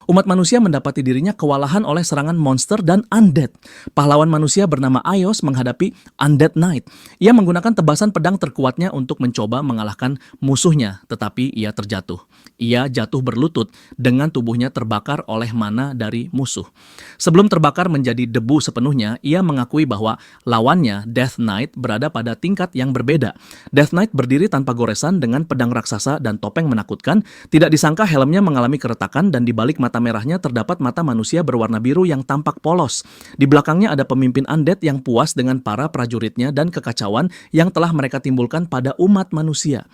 Umat manusia mendapati dirinya kewalahan oleh serangan monster dan undead. Pahlawan manusia bernama Aios menghadapi Undead Knight. Ia menggunakan tebasan pedang terkuatnya untuk mencoba mengalahkan musuhnya, tetapi ia terjatuh. Ia jatuh berlutut dengan tubuhnya terbakar oleh mana dari musuh. Sebelum terbakar menjadi debu sepenuhnya, ia mengakui bahwa lawannya, Death Knight, berada pada tingkat yang berbeda. Death Knight berdiri tanpa goresan dengan pedang raksasa dan topeng menakutkan. Tidak disangka helmnya mengalami keretakan dan di balik mata merahnya terdapat mata manusia berwarna biru yang tampak polos. Di belakangnya ada pemimpin undead yang puas dengan para prajuritnya dan kekacauan yang telah mereka timbulkan pada umat manusia.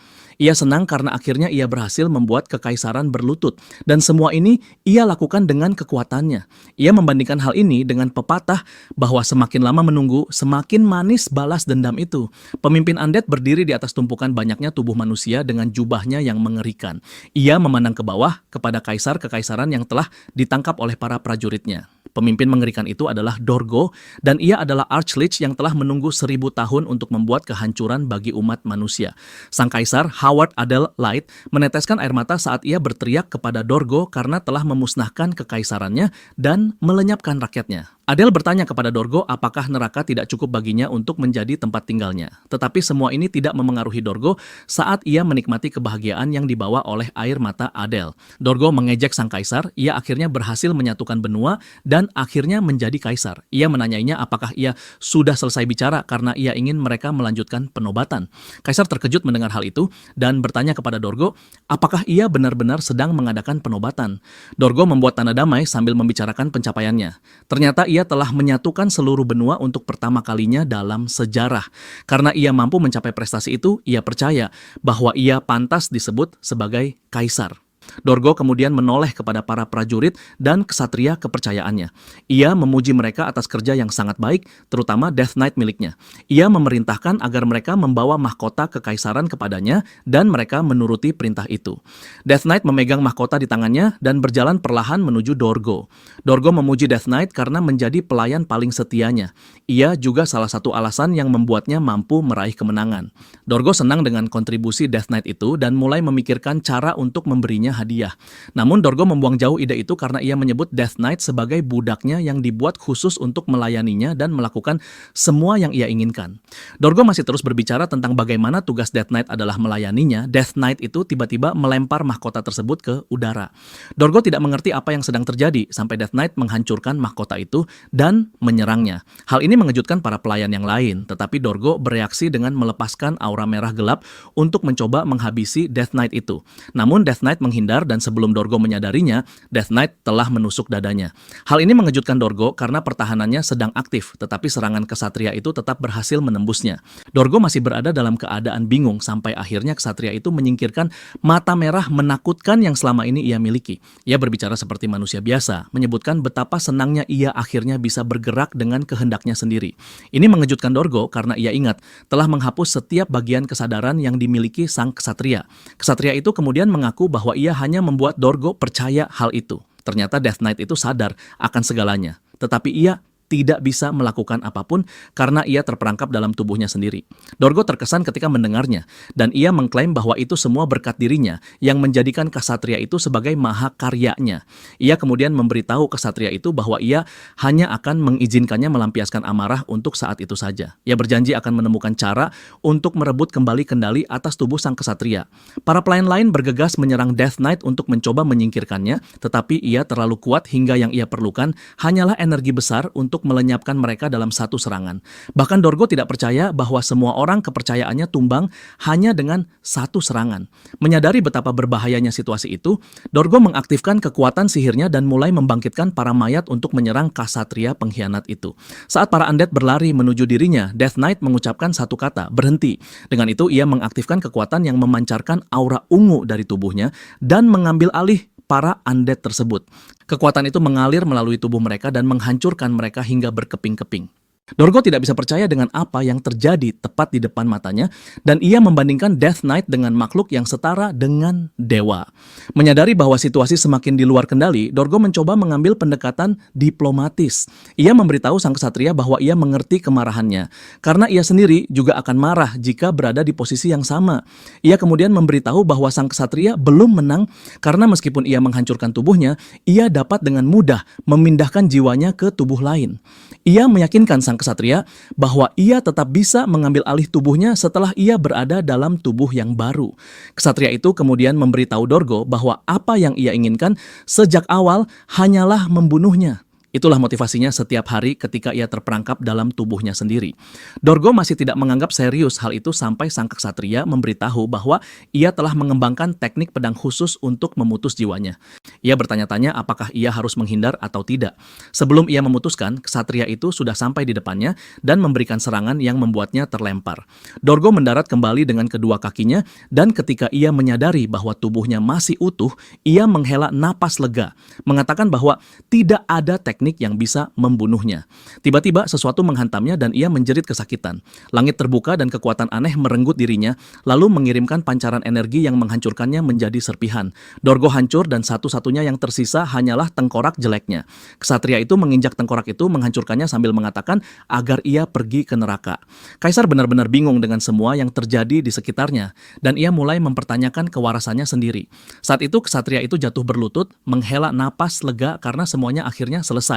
Ia senang karena akhirnya ia berhasil membuat kekaisaran berlutut. Dan semua ini ia lakukan dengan kekuatannya. Ia membandingkan hal ini dengan pepatah bahwa semakin lama menunggu, semakin manis balas dendam itu. Pemimpin undead berdiri di atas tumpukan banyaknya tubuh manusia dengan jubahnya yang mengerikan. Ia memandang ke bawah kepada kaisar kekaisaran yang telah ditangkap oleh para prajuritnya. Pemimpin mengerikan itu adalah Dorgo, dan ia adalah Archlich yang telah menunggu 1000 tahun untuk membuat kehancuran bagi umat manusia. Sang kaisar, Howard Adel Light, meneteskan air mata saat ia berteriak kepada Dorgo karena telah memusnahkan kekaisarannya dan melenyapkan rakyatnya. Adel bertanya kepada Dorgo apakah neraka tidak cukup baginya untuk menjadi tempat tinggalnya. Tetapi semua ini tidak memengaruhi Dorgo saat ia menikmati kebahagiaan yang dibawa oleh air mata Adel. Dorgo mengejek sang kaisar, ia akhirnya berhasil menyatukan benua dan akhirnya menjadi kaisar. Ia menanyainya apakah ia sudah selesai bicara karena ia ingin mereka melanjutkan penobatan. Kaisar terkejut mendengar hal itu dan bertanya kepada Dorgo apakah ia benar-benar sedang mengadakan penobatan. Dorgo membuat tanda damai sambil membicarakan pencapaiannya. Ternyata ia telah menyatukan seluruh benua untuk pertama kalinya dalam sejarah. Karena ia mampu mencapai prestasi itu, ia percaya bahwa ia pantas disebut sebagai kaisar. Dorgo kemudian menoleh kepada para prajurit dan ksatria kepercayaannya. Ia memuji mereka atas kerja yang sangat baik, terutama Death Knight miliknya. Ia memerintahkan agar mereka membawa mahkota kekaisaran kepadanya dan mereka menuruti perintah itu. Death Knight memegang mahkota di tangannya dan berjalan perlahan menuju Dorgo. Dorgo memuji Death Knight karena menjadi pelayan paling setianya. Ia juga salah satu alasan yang membuatnya mampu meraih kemenangan. Dorgo senang dengan kontribusi Death Knight itu dan mulai memikirkan cara untuk memberinya hadiah. Namun Dorgo membuang jauh ide itu karena ia menyebut Death Knight sebagai budaknya yang dibuat khusus untuk melayaninya dan melakukan semua yang ia inginkan. Dorgo masih terus berbicara tentang bagaimana tugas Death Knight adalah melayaninya. Death Knight itu tiba-tiba melempar mahkota tersebut ke udara. Dorgo tidak mengerti apa yang sedang terjadi sampai Death Knight menghancurkan mahkota itu dan menyerangnya. Hal ini mengejutkan para pelayan yang lain, tetapi Dorgo bereaksi dengan melepaskan aura merah gelap untuk mencoba menghabisi Death Knight itu. Namun Death Knight menghindar dan sebelum Dorgo menyadarinya, Death Knight telah menusuk dadanya. Hal ini mengejutkan Dorgo karena pertahanannya sedang aktif, tetapi serangan ksatria itu tetap berhasil menembusnya. Dorgo masih berada dalam keadaan bingung sampai akhirnya ksatria itu menyingkirkan mata merah menakutkan yang selama ini ia miliki. Ia berbicara seperti manusia biasa, menyebutkan betapa senangnya ia akhirnya bisa bergerak dengan kehendaknya sendiri. Ini mengejutkan Dorgo karena ia ingat telah menghapus setiap bagian kesadaran yang dimiliki sang ksatria. Ksatria itu kemudian mengaku bahwa ia hanya membuat Dorgo percaya hal itu. Ternyata Death Knight itu sadar akan segalanya, tetapi ia tidak bisa melakukan apapun karena ia terperangkap dalam tubuhnya sendiri. Dorgo terkesan ketika mendengarnya, dan ia mengklaim bahwa itu semua berkat dirinya yang menjadikan ksatria itu sebagai mahakaryanya. Ia kemudian memberitahu ksatria itu bahwa ia hanya akan mengizinkannya melampiaskan amarah untuk saat itu saja. Ia berjanji akan menemukan cara untuk merebut kembali kendali atas tubuh sang ksatria. Para pelayan lain bergegas menyerang Death Knight untuk mencoba menyingkirkannya, tetapi ia terlalu kuat hingga yang ia perlukan hanyalah energi besar untuk melenyapkan mereka dalam satu serangan. Bahkan Dorgo tidak percaya bahwa semua orang kepercayaannya tumbang hanya dengan satu serangan. Menyadari betapa berbahayanya situasi itu, Dorgo mengaktifkan kekuatan sihirnya dan mulai membangkitkan para mayat untuk menyerang ksatria pengkhianat itu. Saat para undead berlari menuju dirinya, Death Knight mengucapkan satu kata, berhenti. Dengan itu ia mengaktifkan kekuatan yang memancarkan aura ungu dari tubuhnya dan mengambil alih para undead tersebut. Kekuatan itu mengalir melalui tubuh mereka dan menghancurkan mereka hingga berkeping-keping. Dorgo tidak bisa percaya dengan apa yang terjadi tepat di depan matanya, dan ia membandingkan Death Knight dengan makhluk yang setara dengan dewa. Menyadari bahwa situasi semakin di luar kendali, Dorgo mencoba mengambil pendekatan diplomatis. Ia memberitahu sang ksatria bahwa ia mengerti kemarahannya, karena ia sendiri juga akan marah jika berada di posisi yang sama. Ia kemudian memberitahu bahwa sang ksatria belum menang, karena meskipun ia menghancurkan tubuhnya, ia dapat dengan mudah memindahkan jiwanya ke tubuh lain. Ia meyakinkan sang ksatria bahwa ia tetap bisa mengambil alih tubuhnya setelah ia berada dalam tubuh yang baru. Ksatria itu kemudian memberitahu Dorgo bahwa apa yang ia inginkan sejak awal hanyalah membunuhnya. Itulah motivasinya setiap hari ketika ia terperangkap dalam tubuhnya sendiri. Dorgo masih tidak menganggap serius hal itu sampai sang ksatria memberitahu bahwa ia telah mengembangkan teknik pedang khusus untuk memutus jiwanya. Ia bertanya-tanya apakah ia harus menghindar atau tidak. Sebelum ia memutuskan, ksatria itu sudah sampai di depannya dan memberikan serangan yang membuatnya terlempar. Dorgo mendarat kembali dengan kedua kakinya, dan ketika ia menyadari bahwa tubuhnya masih utuh, ia menghela napas lega, mengatakan bahwa tidak ada teknik yang bisa membunuhnya. Tiba-tiba sesuatu menghantamnya dan ia menjerit kesakitan. Langit terbuka dan kekuatan aneh merenggut dirinya, lalu mengirimkan pancaran energi yang menghancurkannya menjadi serpihan. Dorgo hancur dan satu-satunya yang tersisa hanyalah tengkorak jeleknya. Ksatria itu menginjak tengkorak itu, menghancurkannya sambil mengatakan agar ia pergi ke neraka. Kaisar benar-benar bingung dengan semua yang terjadi di sekitarnya, dan ia mulai mempertanyakan kewarasannya sendiri. Saat itu ksatria itu jatuh berlutut, menghela napas lega karena semuanya akhirnya selesai.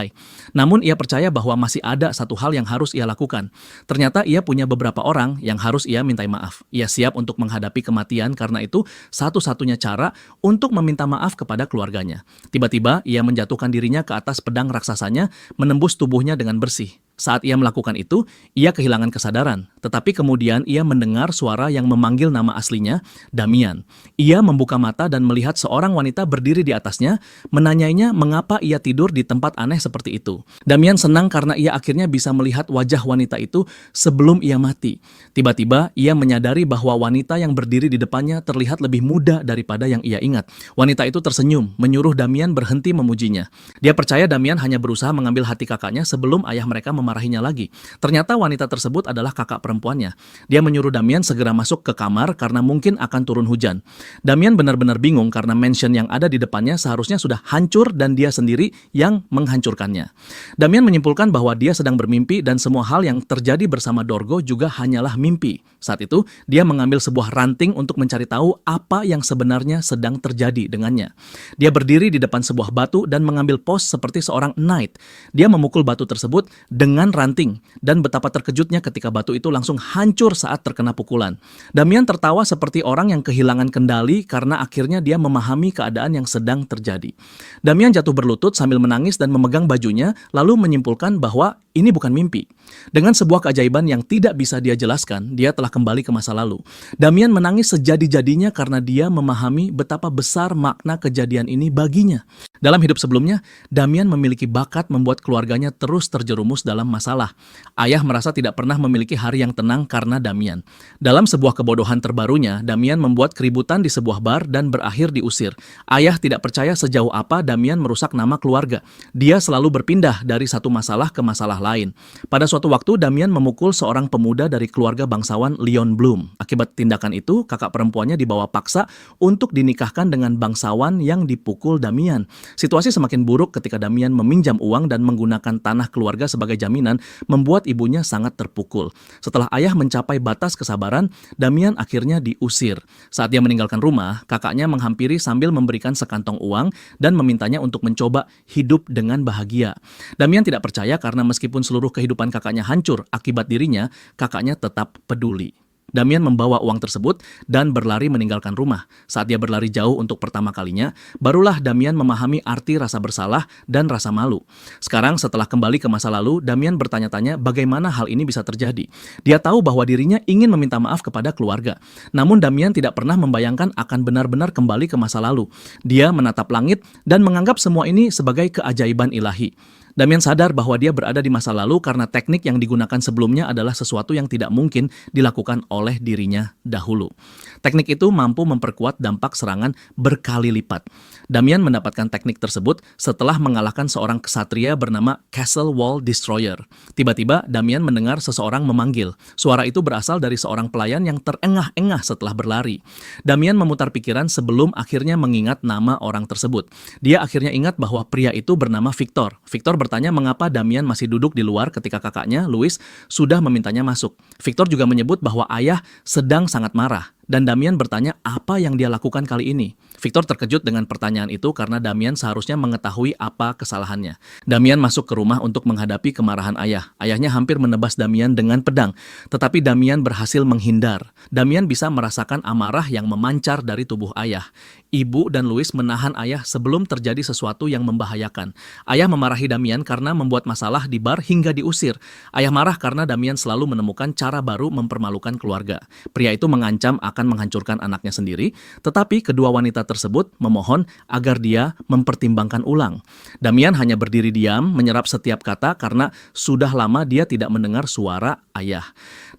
Namun ia percaya bahwa masih ada satu hal yang harus ia lakukan. Ternyata ia punya beberapa orang yang harus ia mintai maaf. Ia siap untuk menghadapi kematian karena itu satu-satunya cara untuk meminta maaf kepada keluarganya. Tiba-tiba ia menjatuhkan dirinya ke atas pedang raksasanya, menembus tubuhnya dengan bersih. Saat ia melakukan itu, ia kehilangan kesadaran. Tetapi kemudian ia mendengar suara yang memanggil nama aslinya, Damian. Ia membuka mata dan melihat seorang wanita berdiri di atasnya, menanyainya mengapa ia tidur di tempat aneh seperti itu. Damian senang karena ia akhirnya bisa melihat wajah wanita itu sebelum ia mati. Tiba-tiba ia menyadari bahwa wanita yang berdiri di depannya terlihat lebih muda daripada yang ia ingat. Wanita itu tersenyum, menyuruh Damian berhenti memujinya. Dia percaya Damian hanya berusaha mengambil hati kakaknya sebelum ayah mereka memarahinya lagi. Ternyata wanita tersebut adalah kakak perempuannya. Dia menyuruh Damian segera masuk ke kamar karena mungkin akan turun hujan. Damian benar-benar bingung karena mansion yang ada di depannya seharusnya sudah hancur dan dia sendiri yang menghancurkannya. Damian menyimpulkan bahwa dia sedang bermimpi dan semua hal yang terjadi bersama Dorgo juga hanyalah mimpi. Saat itu, dia mengambil sebuah ranting untuk mencari tahu apa yang sebenarnya sedang terjadi dengannya. Dia berdiri di depan sebuah batu dan mengambil pos seperti seorang knight. Dia memukul batu tersebut dengan ranting, dan betapa terkejutnya ketika batu itu langsung hancur saat terkena pukulan. Damian tertawa seperti orang yang kehilangan kendali karena akhirnya dia memahami keadaan yang sedang terjadi. Damian jatuh berlutut sambil menangis dan memegang bajunya, lalu menyimpulkan bahwa ini bukan mimpi. Dengan sebuah keajaiban yang tidak bisa dia jelaskan, dia telah kembali ke masa lalu. Damian menangis sejadi-jadinya karena dia memahami betapa besar makna kejadian ini baginya. Dalam hidup sebelumnya, Damian memiliki bakat membuat keluarganya terus terjerumus dalam masalah. Ayah merasa tidak pernah memiliki hari yang tenang karena Damian. Dalam sebuah kebodohan terbarunya, Damian membuat keributan di sebuah bar dan berakhir diusir. Ayah tidak percaya sejauh apa Damian merusak nama keluarga. Dia selalu berpindah dari satu masalah ke masalah lain. Pada suatu waktu, Damian memukul seorang pemuda dari keluarga bangsawan Leon Bloom. Akibat tindakan itu, kakak perempuannya dibawa paksa untuk dinikahkan dengan bangsawan yang dipukul Damian. Situasi semakin buruk ketika Damian meminjam uang dan menggunakan tanah keluarga sebagai jaminan, membuat ibunya sangat terpukul. Setelah ayah mencapai batas kesabaran, Damian akhirnya diusir. Saat dia meninggalkan rumah, kakaknya menghampiri sambil memberikan sekantong uang dan memintanya untuk mencoba hidup dengan bahagia. Damian tidak percaya karena meskipun seluruh kehidupan kakaknya hancur akibat dirinya, kakaknya tetap peduli. Damian membawa uang tersebut dan berlari meninggalkan rumah. Saat dia berlari jauh untuk pertama kalinya, barulah Damian memahami arti rasa bersalah dan rasa malu. Sekarang setelah kembali ke masa lalu, Damian bertanya-tanya bagaimana hal ini bisa terjadi. Dia tahu bahwa dirinya ingin meminta maaf kepada keluarga. Namun Damian tidak pernah membayangkan akan benar-benar kembali ke masa lalu. Dia menatap langit dan menganggap semua ini sebagai keajaiban ilahi. Damian sadar bahwa dia berada di masa lalu karena teknik yang digunakan sebelumnya adalah sesuatu yang tidak mungkin dilakukan oleh dirinya dahulu. Teknik itu mampu memperkuat dampak serangan berkali lipat. Damian mendapatkan teknik tersebut setelah mengalahkan seorang ksatria bernama Castle Wall Destroyer. Tiba-tiba Damian mendengar seseorang memanggil. Suara itu berasal dari seorang pelayan yang terengah-engah setelah berlari. Damian memutar pikiran sebelum akhirnya mengingat nama orang tersebut. Dia akhirnya ingat bahwa pria itu bernama Victor. Victor bertanya mengapa Damian masih duduk di luar ketika kakaknya, Louis, sudah memintanya masuk. Victor juga menyebut bahwa ayah sedang sangat marah. Dan Damian bertanya apa yang dia lakukan kali ini. Victor terkejut dengan pertanyaan itu karena Damian seharusnya mengetahui apa kesalahannya. Damian masuk ke rumah untuk menghadapi kemarahan ayah. Ayahnya hampir menebas Damian dengan pedang, tetapi Damian berhasil menghindar. Damian bisa merasakan amarah yang memancar dari tubuh ayah. Ibu dan Louis menahan ayah sebelum terjadi sesuatu yang membahayakan. Ayah memarahi Damian karena membuat masalah di bar hingga diusir. Ayah marah karena Damian selalu menemukan cara baru mempermalukan keluarga. Pria itu mengancam akan menghancurkan anaknya sendiri, tetapi kedua wanita tersebut memohon agar dia mempertimbangkan ulang. Damian hanya berdiri diam, menyerap setiap kata karena sudah lama dia tidak mendengar suara ayah.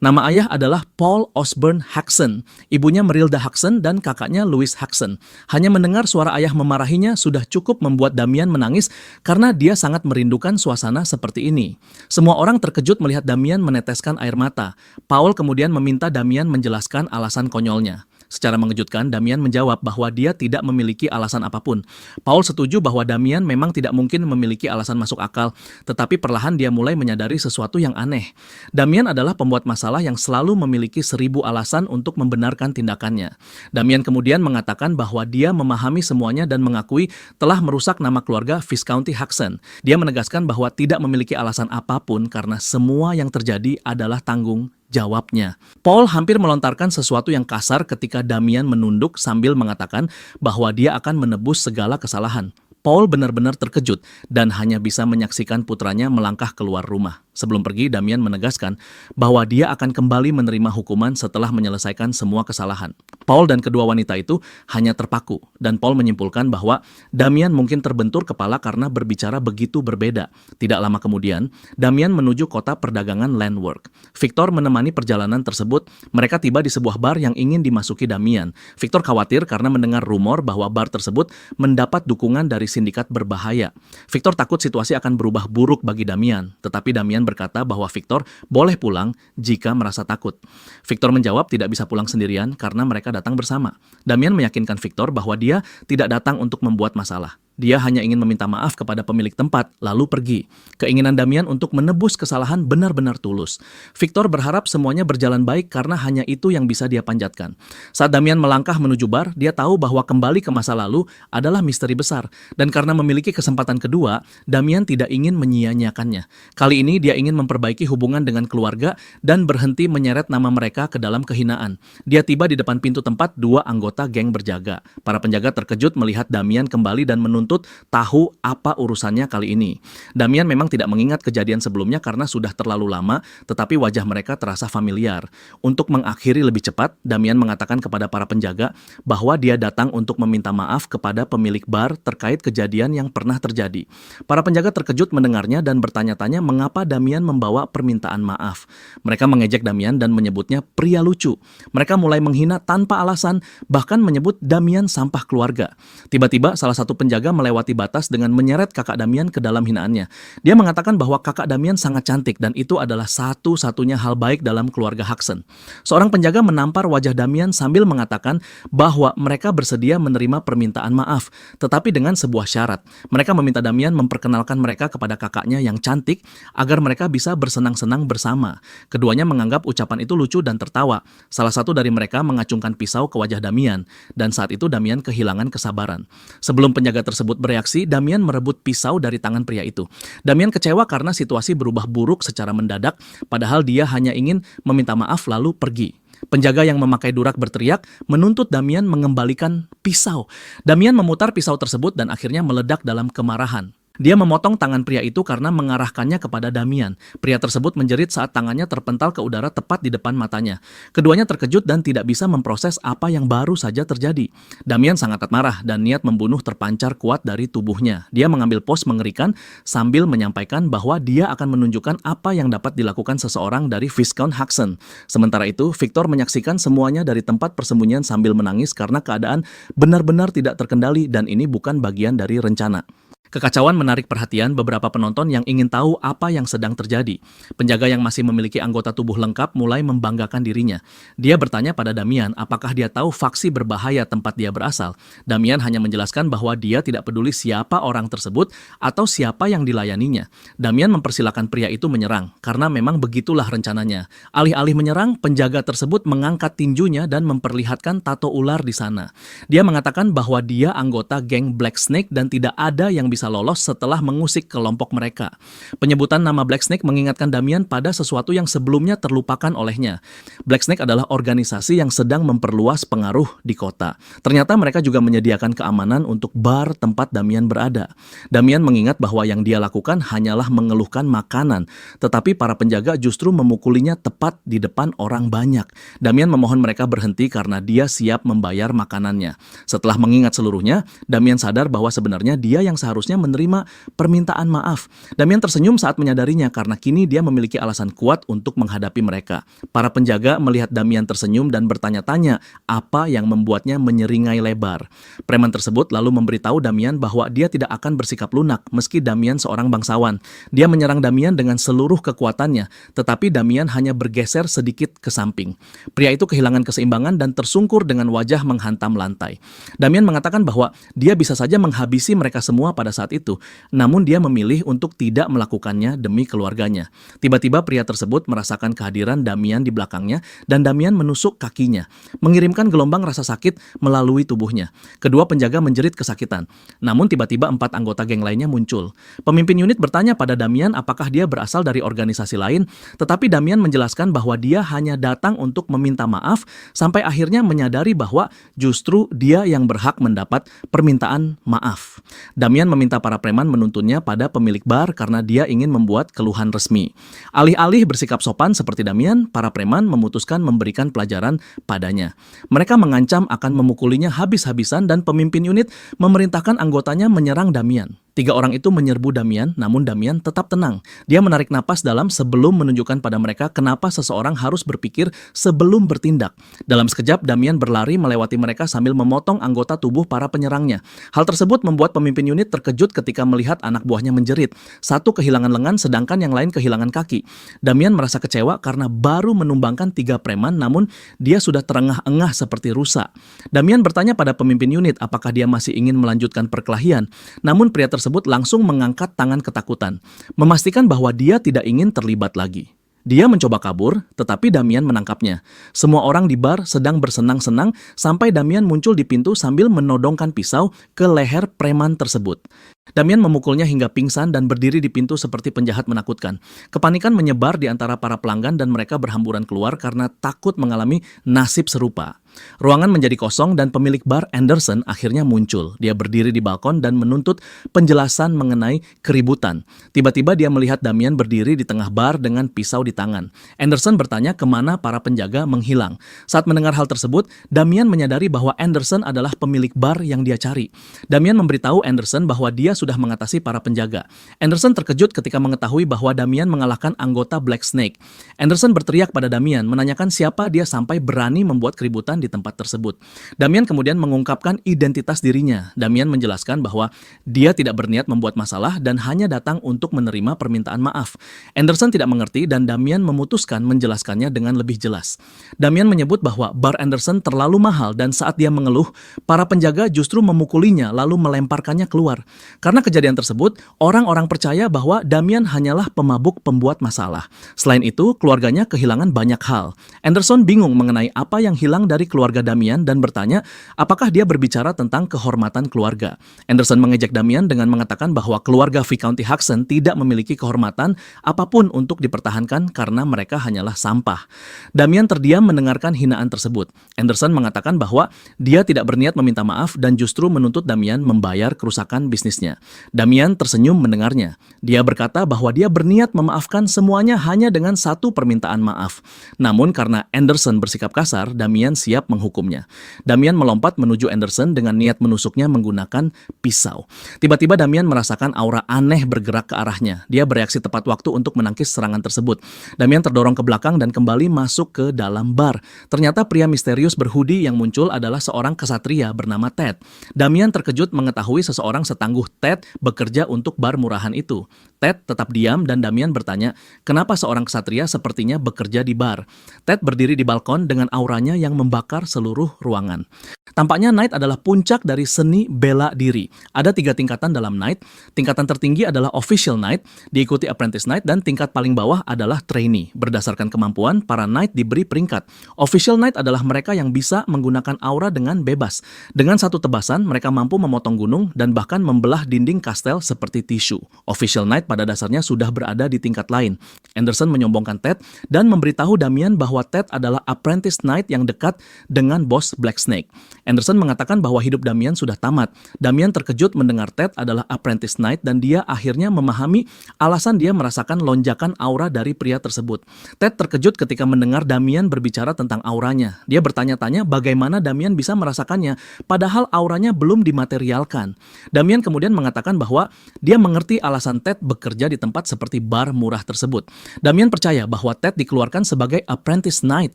Nama ayah adalah Paul Osborne Haxon, ibunya Merilda Haxon dan kakaknya Louis Haxon. Hanya mendengar suara ayah memarahinya sudah cukup membuat Damian menangis karena dia sangat merindukan suasana seperti ini. Semua orang terkejut melihat Damian meneteskan air mata. Paul kemudian meminta Damian menjelaskan alasan konyolnya. Secara mengejutkan, Damian menjawab bahwa dia tidak memiliki alasan apapun. Paul setuju bahwa Damian memang tidak mungkin memiliki alasan masuk akal, tetapi perlahan dia mulai menyadari sesuatu yang aneh. Damian adalah pembuat masalah yang selalu memiliki 1000 alasan untuk membenarkan tindakannya. Damian kemudian mengatakan bahwa dia memahami semuanya dan mengakui telah merusak nama keluarga Viscounty Haxon. Dia menegaskan bahwa tidak memiliki alasan apapun karena semua yang terjadi adalah tanggung jawabnya. Paul hampir melontarkan sesuatu yang kasar ketika Damian menunduk sambil mengatakan bahwa dia akan menebus segala kesalahan. Paul benar-benar terkejut dan hanya bisa menyaksikan putranya melangkah keluar rumah. Sebelum pergi, Damian menegaskan bahwa dia akan kembali menerima hukuman setelah menyelesaikan semua kesalahan. Paul dan kedua wanita itu hanya terpaku, dan Paul menyimpulkan bahwa Damian mungkin terbentur kepala karena berbicara begitu berbeda. Tidak lama kemudian, Damian menuju kota perdagangan Landwork. Victor menemani perjalanan tersebut. Mereka tiba di sebuah bar yang ingin dimasuki Damian. Victor khawatir karena mendengar rumor bahwa bar tersebut mendapat dukungan dari sindikat berbahaya. Victor takut situasi akan berubah buruk bagi Damian, tetapi Damian berkata bahwa Victor boleh pulang jika merasa takut. Victor menjawab tidak bisa pulang sendirian karena mereka datang bersama. Damian meyakinkan Victor bahwa dia tidak datang untuk membuat masalah. Dia hanya ingin meminta maaf kepada pemilik tempat, lalu pergi. Keinginan Damian untuk menebus kesalahan benar-benar tulus. Victor berharap semuanya berjalan baik karena hanya itu yang bisa dia panjatkan. Saat Damian melangkah menuju bar, dia tahu bahwa kembali ke masa lalu adalah misteri besar. Dan karena memiliki kesempatan kedua, Damian tidak ingin menyia-nyiakannya. Kali ini dia ingin memperbaiki hubungan dengan keluarga dan berhenti menyeret nama mereka ke dalam kehinaan. Dia tiba di depan pintu tempat 2 anggota geng berjaga. Para penjaga terkejut melihat Damian kembali dan menuntut tahu apa urusannya kali ini. Damian memang tidak mengingat kejadian sebelumnya karena sudah terlalu lama, tetapi wajah mereka terasa familiar. Untuk mengakhiri lebih cepat, Damian mengatakan kepada para penjaga bahwa dia datang untuk meminta maaf kepada pemilik bar terkait kejadian yang pernah terjadi. Para penjaga terkejut mendengarnya dan bertanya-tanya mengapa Damian membawa permintaan maaf. Mereka mengejek Damian dan menyebutnya pria lucu. Mereka mulai menghina tanpa alasan, bahkan menyebut Damian sampah keluarga. Tiba-tiba salah satu penjaga melewati batas dengan menyeret kakak Damian ke dalam hinaannya. Dia mengatakan bahwa kakak Damian sangat cantik dan itu adalah satu-satunya hal baik dalam keluarga Haxon. Seorang penjaga menampar wajah Damian sambil mengatakan bahwa mereka bersedia menerima permintaan maaf, tetapi dengan sebuah syarat. Mereka meminta Damian memperkenalkan mereka kepada kakaknya yang cantik agar mereka bisa bersenang-senang bersama. Keduanya menganggap ucapan itu lucu dan tertawa. Salah satu dari mereka mengacungkan pisau ke wajah Damian dan saat itu Damian kehilangan kesabaran. Sebelum penjaga tersebut bereaksi, Damian merebut pisau dari tangan pria itu. Damian kecewa karena situasi berubah buruk secara mendadak, padahal dia hanya ingin meminta maaf lalu pergi. Penjaga yang memakai durak berteriak menuntut Damian mengembalikan pisau. Damian memutar pisau tersebut dan akhirnya meledak dalam kemarahan. Dia memotong tangan pria itu karena mengarahkannya kepada Damian. Pria tersebut menjerit saat tangannya terpental ke udara tepat di depan matanya. Keduanya terkejut dan tidak bisa memproses apa yang baru saja terjadi. Damian sangat marah dan niat membunuh terpancar kuat dari tubuhnya. Dia mengambil pos mengerikan sambil menyampaikan bahwa dia akan menunjukkan apa yang dapat dilakukan seseorang dari Viscount Haxon. Sementara itu, Victor menyaksikan semuanya dari tempat persembunyian sambil menangis karena keadaan benar-benar tidak terkendali dan ini bukan bagian dari rencana. Kekacauan menarik perhatian beberapa penonton yang ingin tahu apa yang sedang terjadi. Penjaga yang masih memiliki anggota tubuh lengkap mulai membanggakan dirinya. Dia bertanya pada Damian apakah dia tahu faksi berbahaya tempat dia berasal. Damian hanya menjelaskan bahwa dia tidak peduli siapa orang tersebut atau siapa yang dilayaninya. Damian mempersilahkan pria itu menyerang, karena memang begitulah rencananya. Alih-alih menyerang, penjaga tersebut mengangkat tinjunya dan memperlihatkan tato ular di sana. Dia mengatakan bahwa dia anggota geng Black Snake dan tidak ada yang bisa lolos setelah mengusik kelompok mereka. Penyebutan nama Black Snake mengingatkan Damian pada sesuatu yang sebelumnya terlupakan olehnya. Black Snake adalah organisasi yang sedang memperluas pengaruh di kota. Ternyata mereka juga menyediakan keamanan untuk bar tempat Damian berada. Damian mengingat bahwa yang dia lakukan hanyalah mengeluhkan makanan, tetapi para penjaga justru memukulinya tepat di depan orang banyak. Damian memohon mereka berhenti karena dia siap membayar makanannya. Setelah mengingat seluruhnya, Damian sadar bahwa sebenarnya dia yang seharusnya menerima permintaan maaf. Damian tersenyum saat menyadarinya karena kini dia memiliki alasan kuat untuk menghadapi mereka. Para penjaga melihat Damian tersenyum dan bertanya-tanya apa yang membuatnya menyeringai lebar. Preman tersebut lalu memberitahu Damian bahwa dia tidak akan bersikap lunak meski Damian seorang bangsawan. Dia menyerang Damian dengan seluruh kekuatannya, tetapi Damian hanya bergeser sedikit ke samping. Pria itu kehilangan keseimbangan dan tersungkur dengan wajah menghantam lantai. Damian mengatakan bahwa dia bisa saja menghabisi mereka semua pada saat itu, namun dia memilih untuk tidak melakukannya demi keluarganya. Tiba-tiba pria tersebut merasakan kehadiran Damian di belakangnya dan Damian menusuk kakinya, mengirimkan gelombang rasa sakit melalui tubuhnya. Kedua penjaga menjerit kesakitan, namun tiba-tiba 4 anggota geng lainnya muncul. Pemimpin unit bertanya pada Damian apakah dia berasal dari organisasi lain, tetapi Damian menjelaskan bahwa dia hanya datang untuk meminta maaf sampai akhirnya menyadari bahwa justru dia yang berhak mendapat permintaan maaf. Damian meminta para preman menuntunnya pada pemilik bar karena dia ingin membuat keluhan resmi. Alih-alih bersikap sopan seperti Damian, para preman memutuskan memberikan pelajaran padanya. Mereka mengancam akan memukulinya habis-habisan dan pemimpin unit memerintahkan anggotanya menyerang Damian. 3 orang itu menyerbu Damian, namun Damian tetap tenang. Dia menarik napas dalam sebelum menunjukkan pada mereka kenapa seseorang harus berpikir sebelum bertindak. Dalam sekejap, Damian berlari melewati mereka sambil memotong anggota tubuh para penyerangnya. Hal tersebut membuat pemimpin unit terkejut ketika melihat anak buahnya menjerit. Satu kehilangan lengan, sedangkan yang lain kehilangan kaki. Damian merasa kecewa karena baru menumbangkan 3 preman, namun dia sudah terengah-engah seperti rusa. Damian bertanya pada pemimpin unit apakah dia masih ingin melanjutkan perkelahian, namun pria tersebut langsung mengangkat tangan ketakutan, memastikan bahwa dia tidak ingin terlibat lagi. Dia mencoba kabur, tetapi Damian menangkapnya. Semua orang di bar sedang bersenang-senang sampai Damian muncul di pintu sambil menodongkan pisau ke leher preman tersebut. Damian memukulnya hingga pingsan dan berdiri di pintu seperti penjahat menakutkan. Kepanikan menyebar di antara para pelanggan dan mereka berhamburan keluar karena takut mengalami nasib serupa. Ruangan menjadi kosong dan pemilik bar Anderson akhirnya muncul. Dia berdiri di balkon dan menuntut penjelasan mengenai keributan. Tiba-tiba dia melihat Damian berdiri di tengah bar dengan pisau di tangan. Anderson bertanya kemana para penjaga menghilang. Saat mendengar hal tersebut, Damian menyadari bahwa Anderson adalah pemilik bar yang dia cari. Damian memberitahu Anderson bahwa dia sudah mengatasi para penjaga. Anderson terkejut ketika mengetahui bahwa Damian mengalahkan anggota Black Snake. Anderson berteriak pada Damian, menanyakan siapa dia sampai berani membuat keributan di tempat tersebut. Damian kemudian mengungkapkan identitas dirinya. Damian menjelaskan bahwa dia tidak berniat membuat masalah dan hanya datang untuk menerima permintaan maaf. Anderson tidak mengerti dan Damian memutuskan menjelaskannya dengan lebih jelas. Damian menyebut bahwa bar Anderson terlalu mahal dan saat dia mengeluh, para penjaga justru memukulinya lalu melemparkannya keluar. Karena kejadian tersebut, orang-orang percaya bahwa Damian hanyalah pemabuk pembuat masalah. Selain itu, keluarganya kehilangan banyak hal. Anderson bingung mengenai apa yang hilang dari keluarga Damian dan bertanya apakah dia berbicara tentang kehormatan keluarga. Anderson mengejek Damian dengan mengatakan bahwa keluarga Viscounty Hudson tidak memiliki kehormatan apapun untuk dipertahankan karena mereka hanyalah sampah. Damian terdiam mendengarkan hinaan tersebut. Anderson mengatakan bahwa dia tidak berniat meminta maaf dan justru menuntut Damian membayar kerusakan bisnisnya. Damian tersenyum mendengarnya. Dia berkata bahwa dia berniat memaafkan semuanya hanya dengan satu permintaan maaf. Namun karena Anderson bersikap kasar, Damian siap menghukumnya. Damian melompat menuju Anderson dengan niat menusuknya menggunakan pisau. Tiba-tiba Damian merasakan aura aneh bergerak ke arahnya. Dia bereaksi tepat waktu untuk menangkis serangan tersebut. Damian terdorong ke belakang dan kembali masuk ke dalam bar. Ternyata pria misterius berhoodie yang muncul adalah seorang kesatria bernama Ted. Damian terkejut mengetahui seseorang setangguh Ted bekerja untuk bar murahan itu. Ted tetap diam dan Damian bertanya, kenapa seorang kesatria sepertinya bekerja di bar? Ted berdiri di balkon dengan auranya yang membakar seluruh ruangan. Tampaknya Knight adalah puncak dari seni bela diri. Ada 3 tingkatan dalam Knight. Tingkatan tertinggi adalah Official Knight, diikuti Apprentice Knight, dan tingkat paling bawah adalah Trainee. Berdasarkan kemampuan, para Knight diberi peringkat. Official Knight adalah mereka yang bisa menggunakan aura dengan bebas. Dengan satu tebasan, mereka mampu memotong gunung dan bahkan membelah dinding kastel seperti tisu. Official Knight pada dasarnya sudah berada di tingkat lain. Anderson menyombongkan Ted dan memberitahu Damian bahwa Ted adalah Apprentice Knight yang dekat dengan bos Black Snake. Anderson mengatakan bahwa hidup Damian sudah tamat. Damian terkejut mendengar Ted adalah Apprentice Knight dan dia akhirnya memahami alasan dia merasakan lonjakan aura dari pria tersebut. Ted terkejut ketika mendengar Damian berbicara tentang auranya. Dia bertanya-tanya bagaimana Damian bisa merasakannya, padahal auranya belum dimaterialkan. Damian kemudian mengatakan bahwa dia mengerti alasan Ted bekerja di tempat seperti bar murah tersebut. Damian percaya bahwa Ted dikeluarkan sebagai Apprentice Knight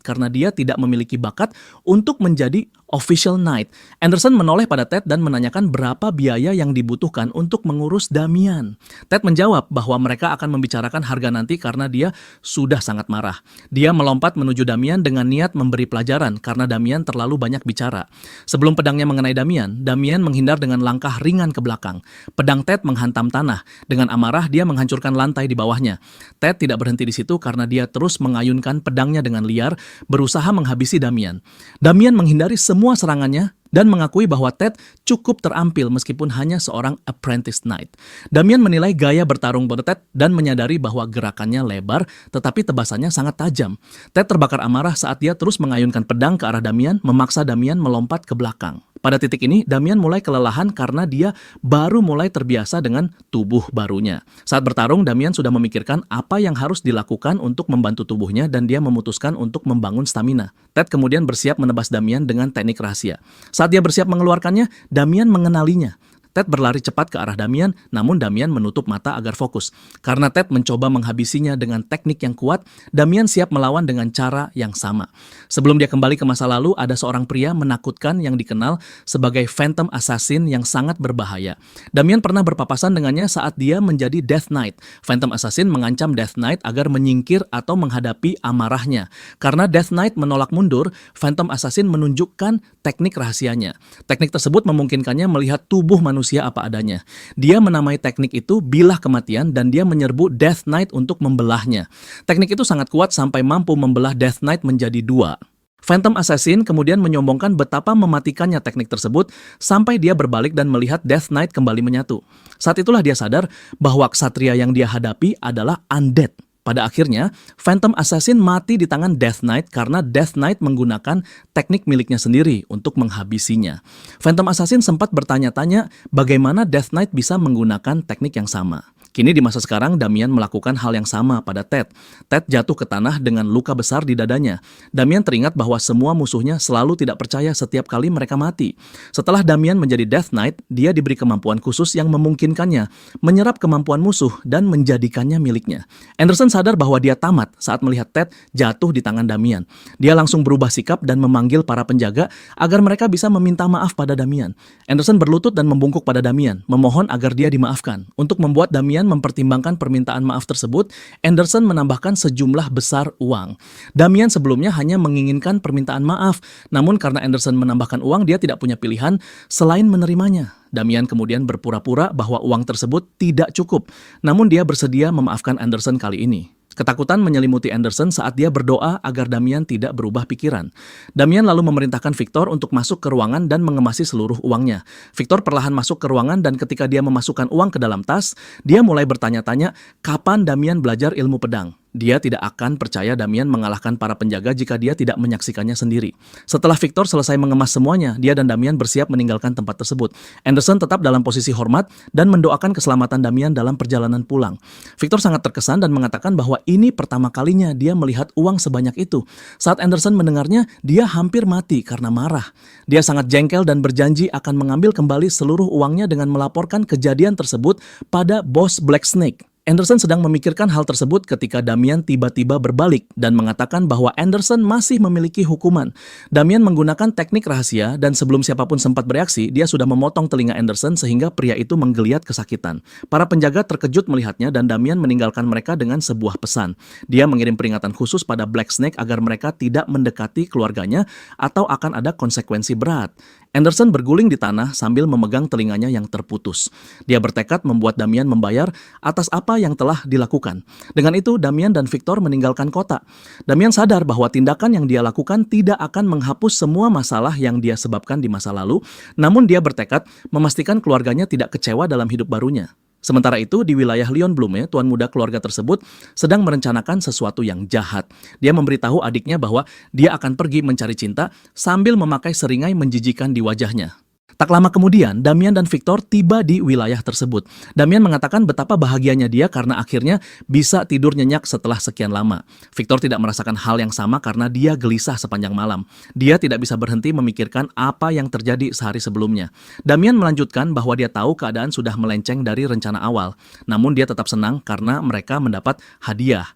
karena dia tidak memiliki bakat untuk menjadi Official Knight. Anderson menoleh pada Ted dan menanyakan berapa biaya yang dibutuhkan untuk mengurus Damian. Ted menjawab bahwa mereka akan membicarakan harga nanti karena dia sudah sangat marah. Dia melompat menuju Damian dengan niat memberi pelajaran karena Damian terlalu banyak bicara. Sebelum pedangnya mengenai Damian, Damian menghindar dengan langkah ringan ke belakang. Pedang Ted menghantam tanah. Dengan amarah, dia menghancurkan lantai di bawahnya. Ted tidak berhenti di situ karena dia terus mengayunkan pedangnya dengan liar, berusaha menghabisi Damian. Damian menghindari semua serangannya dan mengakui bahwa Ted cukup terampil meskipun hanya seorang Apprentice Knight. Damian menilai gaya bertarung Ted dan menyadari bahwa gerakannya lebar tetapi tebasannya sangat tajam. Ted terbakar amarah saat dia terus mengayunkan pedang ke arah Damian, memaksa Damian melompat ke belakang. Pada titik ini, Damian mulai kelelahan karena dia baru mulai terbiasa dengan tubuh barunya. Saat bertarung, Damian sudah memikirkan apa yang harus dilakukan untuk membantu tubuhnya dan dia memutuskan untuk membangun stamina. Ted kemudian bersiap menebas Damian dengan teknik rahasia. Saat dia bersiap mengeluarkannya, Damian mengenalinya. Ted berlari cepat ke arah Damian, namun Damian menutup mata agar fokus. Karena Ted mencoba menghabisinya dengan teknik yang kuat, Damian siap melawan dengan cara yang sama. Sebelum dia kembali ke masa lalu, ada seorang pria menakutkan yang dikenal sebagai Phantom Assassin yang sangat berbahaya. Damian pernah berpapasan dengannya saat dia menjadi Death Knight. Phantom Assassin mengancam Death Knight agar menyingkir atau menghadapi amarahnya. Karena Death Knight menolak mundur, Phantom Assassin menunjukkan teknik rahasianya. Teknik tersebut memungkinkannya melihat tubuh manusia apa adanya. Dia menamai teknik itu bilah kematian dan dia menyerbu Death Knight untuk membelahnya. Teknik itu sangat kuat sampai mampu membelah Death Knight menjadi 2. Phantom Assassin kemudian menyombongkan betapa mematikannya teknik tersebut sampai dia berbalik dan melihat Death Knight kembali menyatu. Saat itulah dia sadar bahwa ksatria yang dia hadapi adalah undead. Pada akhirnya, Phantom Assassin mati di tangan Death Knight karena Death Knight menggunakan teknik miliknya sendiri untuk menghabisinya. Phantom Assassin sempat bertanya-tanya bagaimana Death Knight bisa menggunakan teknik yang sama. Kini di masa sekarang, Damian melakukan hal yang sama pada Ted. Ted jatuh ke tanah dengan luka besar di dadanya. Damian teringat bahwa semua musuhnya selalu tidak percaya setiap kali mereka mati. Setelah Damian menjadi Death Knight, dia diberi kemampuan khusus yang memungkinkannya menyerap kemampuan musuh dan menjadikannya miliknya. Anderson sadar bahwa dia tamat saat melihat Ted jatuh di tangan Damian. Dia langsung berubah sikap dan memanggil para penjaga agar mereka bisa meminta maaf pada Damian. Anderson berlutut dan membungkuk pada Damian, memohon agar dia dimaafkan. Untuk membuat Damian mempertimbangkan permintaan maaf tersebut, Anderson menambahkan sejumlah besar uang. Damian sebelumnya hanya menginginkan permintaan maaf, namun karena Anderson menambahkan uang, dia tidak punya pilihan selain menerimanya. Damian kemudian berpura-pura bahwa uang tersebut tidak cukup, namun dia bersedia memaafkan Anderson kali ini. Ketakutan menyelimuti Anderson saat dia berdoa agar Damian tidak berubah pikiran. Damian lalu memerintahkan Victor untuk masuk ke ruangan dan mengemasi seluruh uangnya. Victor perlahan masuk ke ruangan dan ketika dia memasukkan uang ke dalam tas, dia mulai bertanya-tanya kapan Damian belajar ilmu pedang. Dia tidak akan percaya Damian mengalahkan para penjaga jika dia tidak menyaksikannya sendiri. Setelah Victor selesai mengemas semuanya, dia dan Damian bersiap meninggalkan tempat tersebut. Anderson tetap dalam posisi hormat dan mendoakan keselamatan Damian dalam perjalanan pulang. Victor sangat terkesan dan mengatakan bahwa ini pertama kalinya dia melihat uang sebanyak itu. Saat Anderson mendengarnya, dia hampir mati karena marah. Dia sangat jengkel dan berjanji akan mengambil kembali seluruh uangnya dengan melaporkan kejadian tersebut pada bos Black Snake. Anderson sedang memikirkan hal tersebut ketika Damian tiba-tiba berbalik dan mengatakan bahwa Anderson masih memiliki hukuman. Damian menggunakan teknik rahasia dan sebelum siapapun sempat bereaksi, dia sudah memotong telinga Anderson sehingga pria itu menggeliat kesakitan. Para penjaga terkejut melihatnya dan Damian meninggalkan mereka dengan sebuah pesan. Dia mengirim peringatan khusus pada Black Snake agar mereka tidak mendekati keluarganya atau akan ada konsekuensi berat. Anderson berguling di tanah sambil memegang telinganya yang terputus. Dia bertekad membuat Damian membayar atas apa yang telah dilakukan. Dengan itu, Damian dan Victor meninggalkan kota. Damian sadar bahwa tindakan yang dia lakukan tidak akan menghapus semua masalah yang dia sebabkan di masa lalu, namun dia bertekad memastikan keluarganya tidak kecewa dalam hidup barunya. Sementara itu, di wilayah Leon Blume, tuan muda keluarga tersebut sedang merencanakan sesuatu yang jahat. Dia memberitahu adiknya bahwa dia akan pergi mencari cinta sambil memakai seringai menjijikan di wajahnya. Tak lama kemudian, Damian dan Victor tiba di wilayah tersebut. Damian mengatakan betapa bahagianya dia karena akhirnya bisa tidur nyenyak setelah sekian lama. Victor tidak merasakan hal yang sama karena dia gelisah sepanjang malam. Dia tidak bisa berhenti memikirkan apa yang terjadi sehari sebelumnya. Damian melanjutkan bahwa dia tahu keadaan sudah melenceng dari rencana awal. Namun dia tetap senang karena mereka mendapat hadiah.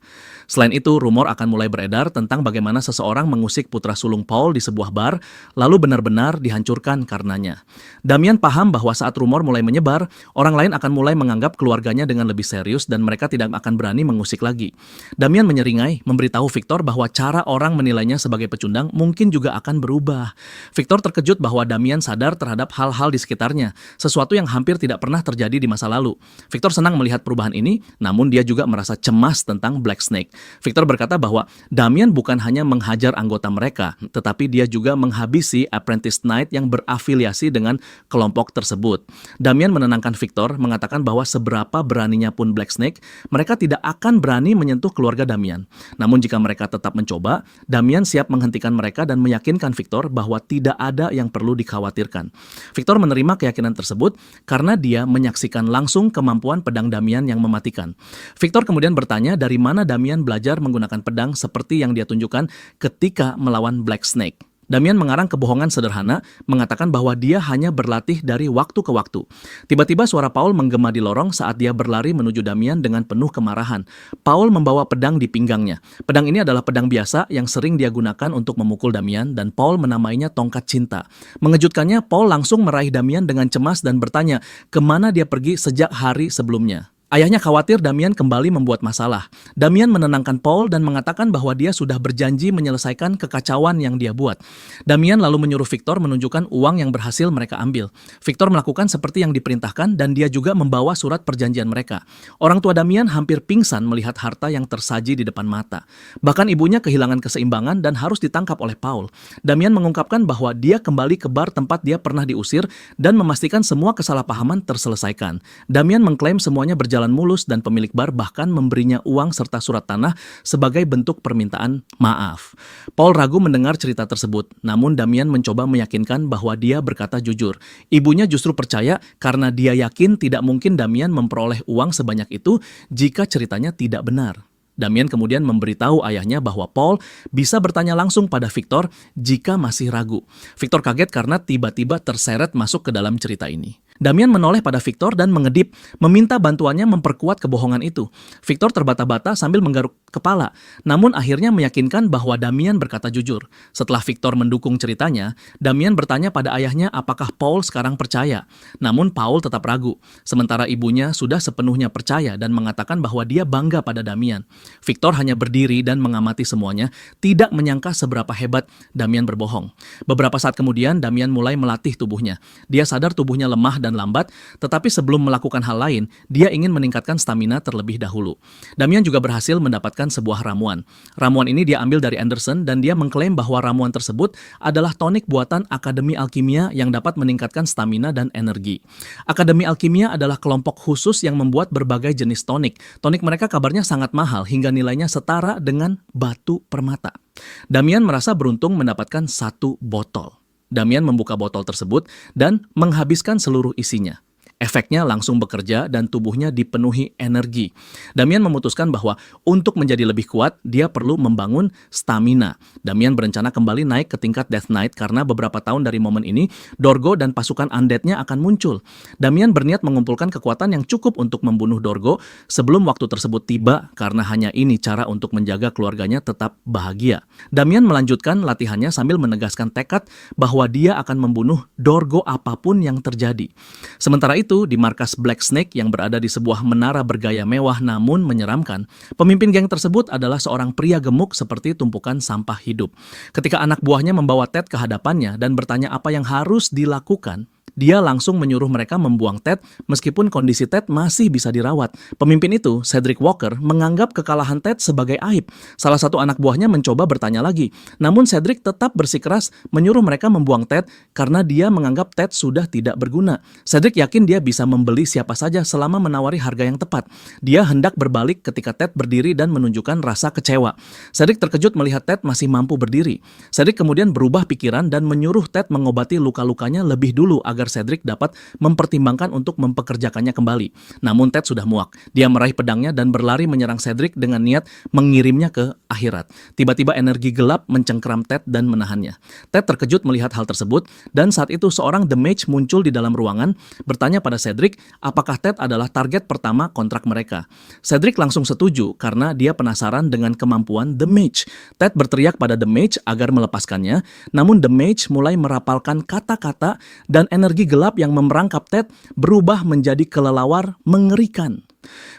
Selain itu, rumor akan mulai beredar tentang bagaimana seseorang mengusik putra sulung Paul di sebuah bar, lalu benar-benar dihancurkan karenanya. Damian paham bahwa saat rumor mulai menyebar, orang lain akan mulai menganggap keluarganya dengan lebih serius dan mereka tidak akan berani mengusik lagi. Damian menyeringai, memberitahu Victor bahwa cara orang menilainya sebagai pecundang mungkin juga akan berubah. Victor terkejut bahwa Damian sadar terhadap hal-hal di sekitarnya, sesuatu yang hampir tidak pernah terjadi di masa lalu. Victor senang melihat perubahan ini, namun dia juga merasa cemas tentang Black Snake. Victor berkata bahwa Damian bukan hanya menghajar anggota mereka, tetapi dia juga menghabisi Apprentice Knight yang berafiliasi dengan kelompok tersebut. Damian menenangkan Victor, mengatakan bahwa seberapa beraninya pun Black Snake, mereka tidak akan berani menyentuh keluarga Damian. Namun jika mereka tetap mencoba, Damian siap menghentikan mereka dan meyakinkan Victor bahwa tidak ada yang perlu dikhawatirkan. Victor menerima keyakinan tersebut karena dia menyaksikan langsung kemampuan pedang Damian yang mematikan. Victor kemudian bertanya dari mana Damian belajar menggunakan pedang seperti yang dia tunjukkan ketika melawan Black Snake. Damian mengarang kebohongan sederhana, mengatakan bahwa dia hanya berlatih dari waktu ke waktu. Tiba-tiba suara Paul menggema di lorong saat dia berlari menuju Damian dengan penuh kemarahan. Paul membawa pedang di pinggangnya. Pedang ini adalah pedang biasa yang sering dia gunakan untuk memukul Damian dan Paul menamainya tongkat cinta. Mengejutkannya, Paul langsung meraih Damian dengan cemas dan bertanya kemana dia pergi sejak hari sebelumnya. Ayahnya khawatir Damian kembali membuat masalah. Damian menenangkan Paul dan mengatakan bahwa dia sudah berjanji menyelesaikan kekacauan yang dia buat. Damian lalu menyuruh Victor menunjukkan uang yang berhasil mereka ambil. Victor melakukan seperti yang diperintahkan dan dia juga membawa surat perjanjian mereka. Orang tua Damian hampir pingsan melihat harta yang tersaji di depan mata. Bahkan ibunya kehilangan keseimbangan dan harus ditangkap oleh Paul. Damian mengungkapkan bahwa dia kembali ke bar tempat dia pernah diusir dan memastikan semua kesalahpahaman terselesaikan. Damian mengklaim semuanya berjalan mulus dan pemilik bar bahkan memberinya uang serta surat tanah sebagai bentuk permintaan maaf. Paul ragu mendengar cerita tersebut, namun Damian mencoba meyakinkan bahwa dia berkata jujur. Ibunya justru percaya karena dia yakin tidak mungkin Damian memperoleh uang sebanyak itu jika ceritanya tidak benar. Damian kemudian memberitahu ayahnya bahwa Paul bisa bertanya langsung pada Victor jika masih ragu. Victor kaget karena tiba-tiba terseret masuk ke dalam cerita ini. Damian menoleh pada Victor dan mengedip, meminta bantuannya memperkuat kebohongan itu. Victor terbata-bata sambil menggaruk kepala, namun akhirnya meyakinkan bahwa Damian berkata jujur. Setelah Victor mendukung ceritanya, Damian bertanya pada ayahnya apakah Paul sekarang percaya. Namun Paul tetap ragu, sementara ibunya sudah sepenuhnya percaya dan mengatakan bahwa dia bangga pada Damian. Victor hanya berdiri dan mengamati semuanya, tidak menyangka seberapa hebat Damian berbohong. Beberapa saat kemudian, Damian mulai melatih tubuhnya. Dia sadar tubuhnya lemah dan lambat, tetapi sebelum melakukan hal lain, dia ingin meningkatkan stamina terlebih dahulu. Damian juga berhasil mendapatkan sebuah ramuan. Ramuan ini dia ambil dari Anderson dan dia mengklaim bahwa ramuan tersebut adalah tonik buatan Akademi Alkimia yang dapat meningkatkan stamina dan energi. Akademi Alkimia adalah kelompok khusus yang membuat berbagai jenis tonik. Tonik mereka kabarnya sangat mahal hingga nilainya setara dengan batu permata. Damian merasa beruntung mendapatkan satu botol. Damian membuka botol tersebut dan menghabiskan seluruh isinya. Efeknya langsung bekerja dan tubuhnya dipenuhi energi. Damian memutuskan bahwa untuk menjadi lebih kuat, dia perlu membangun stamina. Damian berencana kembali naik ke tingkat Death Knight karena beberapa tahun dari momen ini, Dorgo dan pasukan undead-nya akan muncul. Damian berniat mengumpulkan kekuatan yang cukup untuk membunuh Dorgo sebelum waktu tersebut tiba karena hanya ini cara untuk menjaga keluarganya tetap bahagia. Damian melanjutkan latihannya sambil menegaskan tekad bahwa dia akan membunuh Dorgo apapun yang terjadi. Sementara itu, di markas Black Snake yang berada di sebuah menara bergaya mewah namun menyeramkan, pemimpin geng tersebut adalah seorang pria gemuk seperti tumpukan sampah hidup. Ketika anak buahnya membawa Ted ke hadapannya dan bertanya apa yang harus dilakukan, dia langsung menyuruh mereka membuang Ted meskipun kondisi Ted masih bisa dirawat. Pemimpin itu, Cedric Walker, menganggap kekalahan Ted sebagai aib. Salah satu anak buahnya mencoba bertanya lagi. Namun Cedric tetap bersikeras menyuruh mereka membuang Ted karena dia menganggap Ted sudah tidak berguna. Cedric yakin dia bisa membeli siapa saja selama menawari harga yang tepat. Dia hendak berbalik ketika Ted berdiri dan menunjukkan rasa kecewa. Cedric terkejut melihat Ted masih mampu berdiri. Cedric kemudian berubah pikiran dan menyuruh Ted mengobati luka-lukanya lebih dulu agar Cedric dapat mempertimbangkan untuk mempekerjakannya kembali. Namun Ted sudah muak. Dia meraih pedangnya dan berlari menyerang Cedric dengan niat mengirimnya ke akhirat. Tiba-tiba energi gelap mencengkeram Ted dan menahannya. Ted terkejut melihat hal tersebut dan saat itu seorang The Mage muncul di dalam ruangan bertanya pada Cedric apakah Ted adalah target pertama kontrak mereka. Cedric langsung setuju karena dia penasaran dengan kemampuan The Mage. Ted berteriak pada The Mage agar melepaskannya, namun The Mage mulai merapalkan kata-kata dan energi gelap yang memerangkap Ted berubah menjadi kelelawar mengerikan.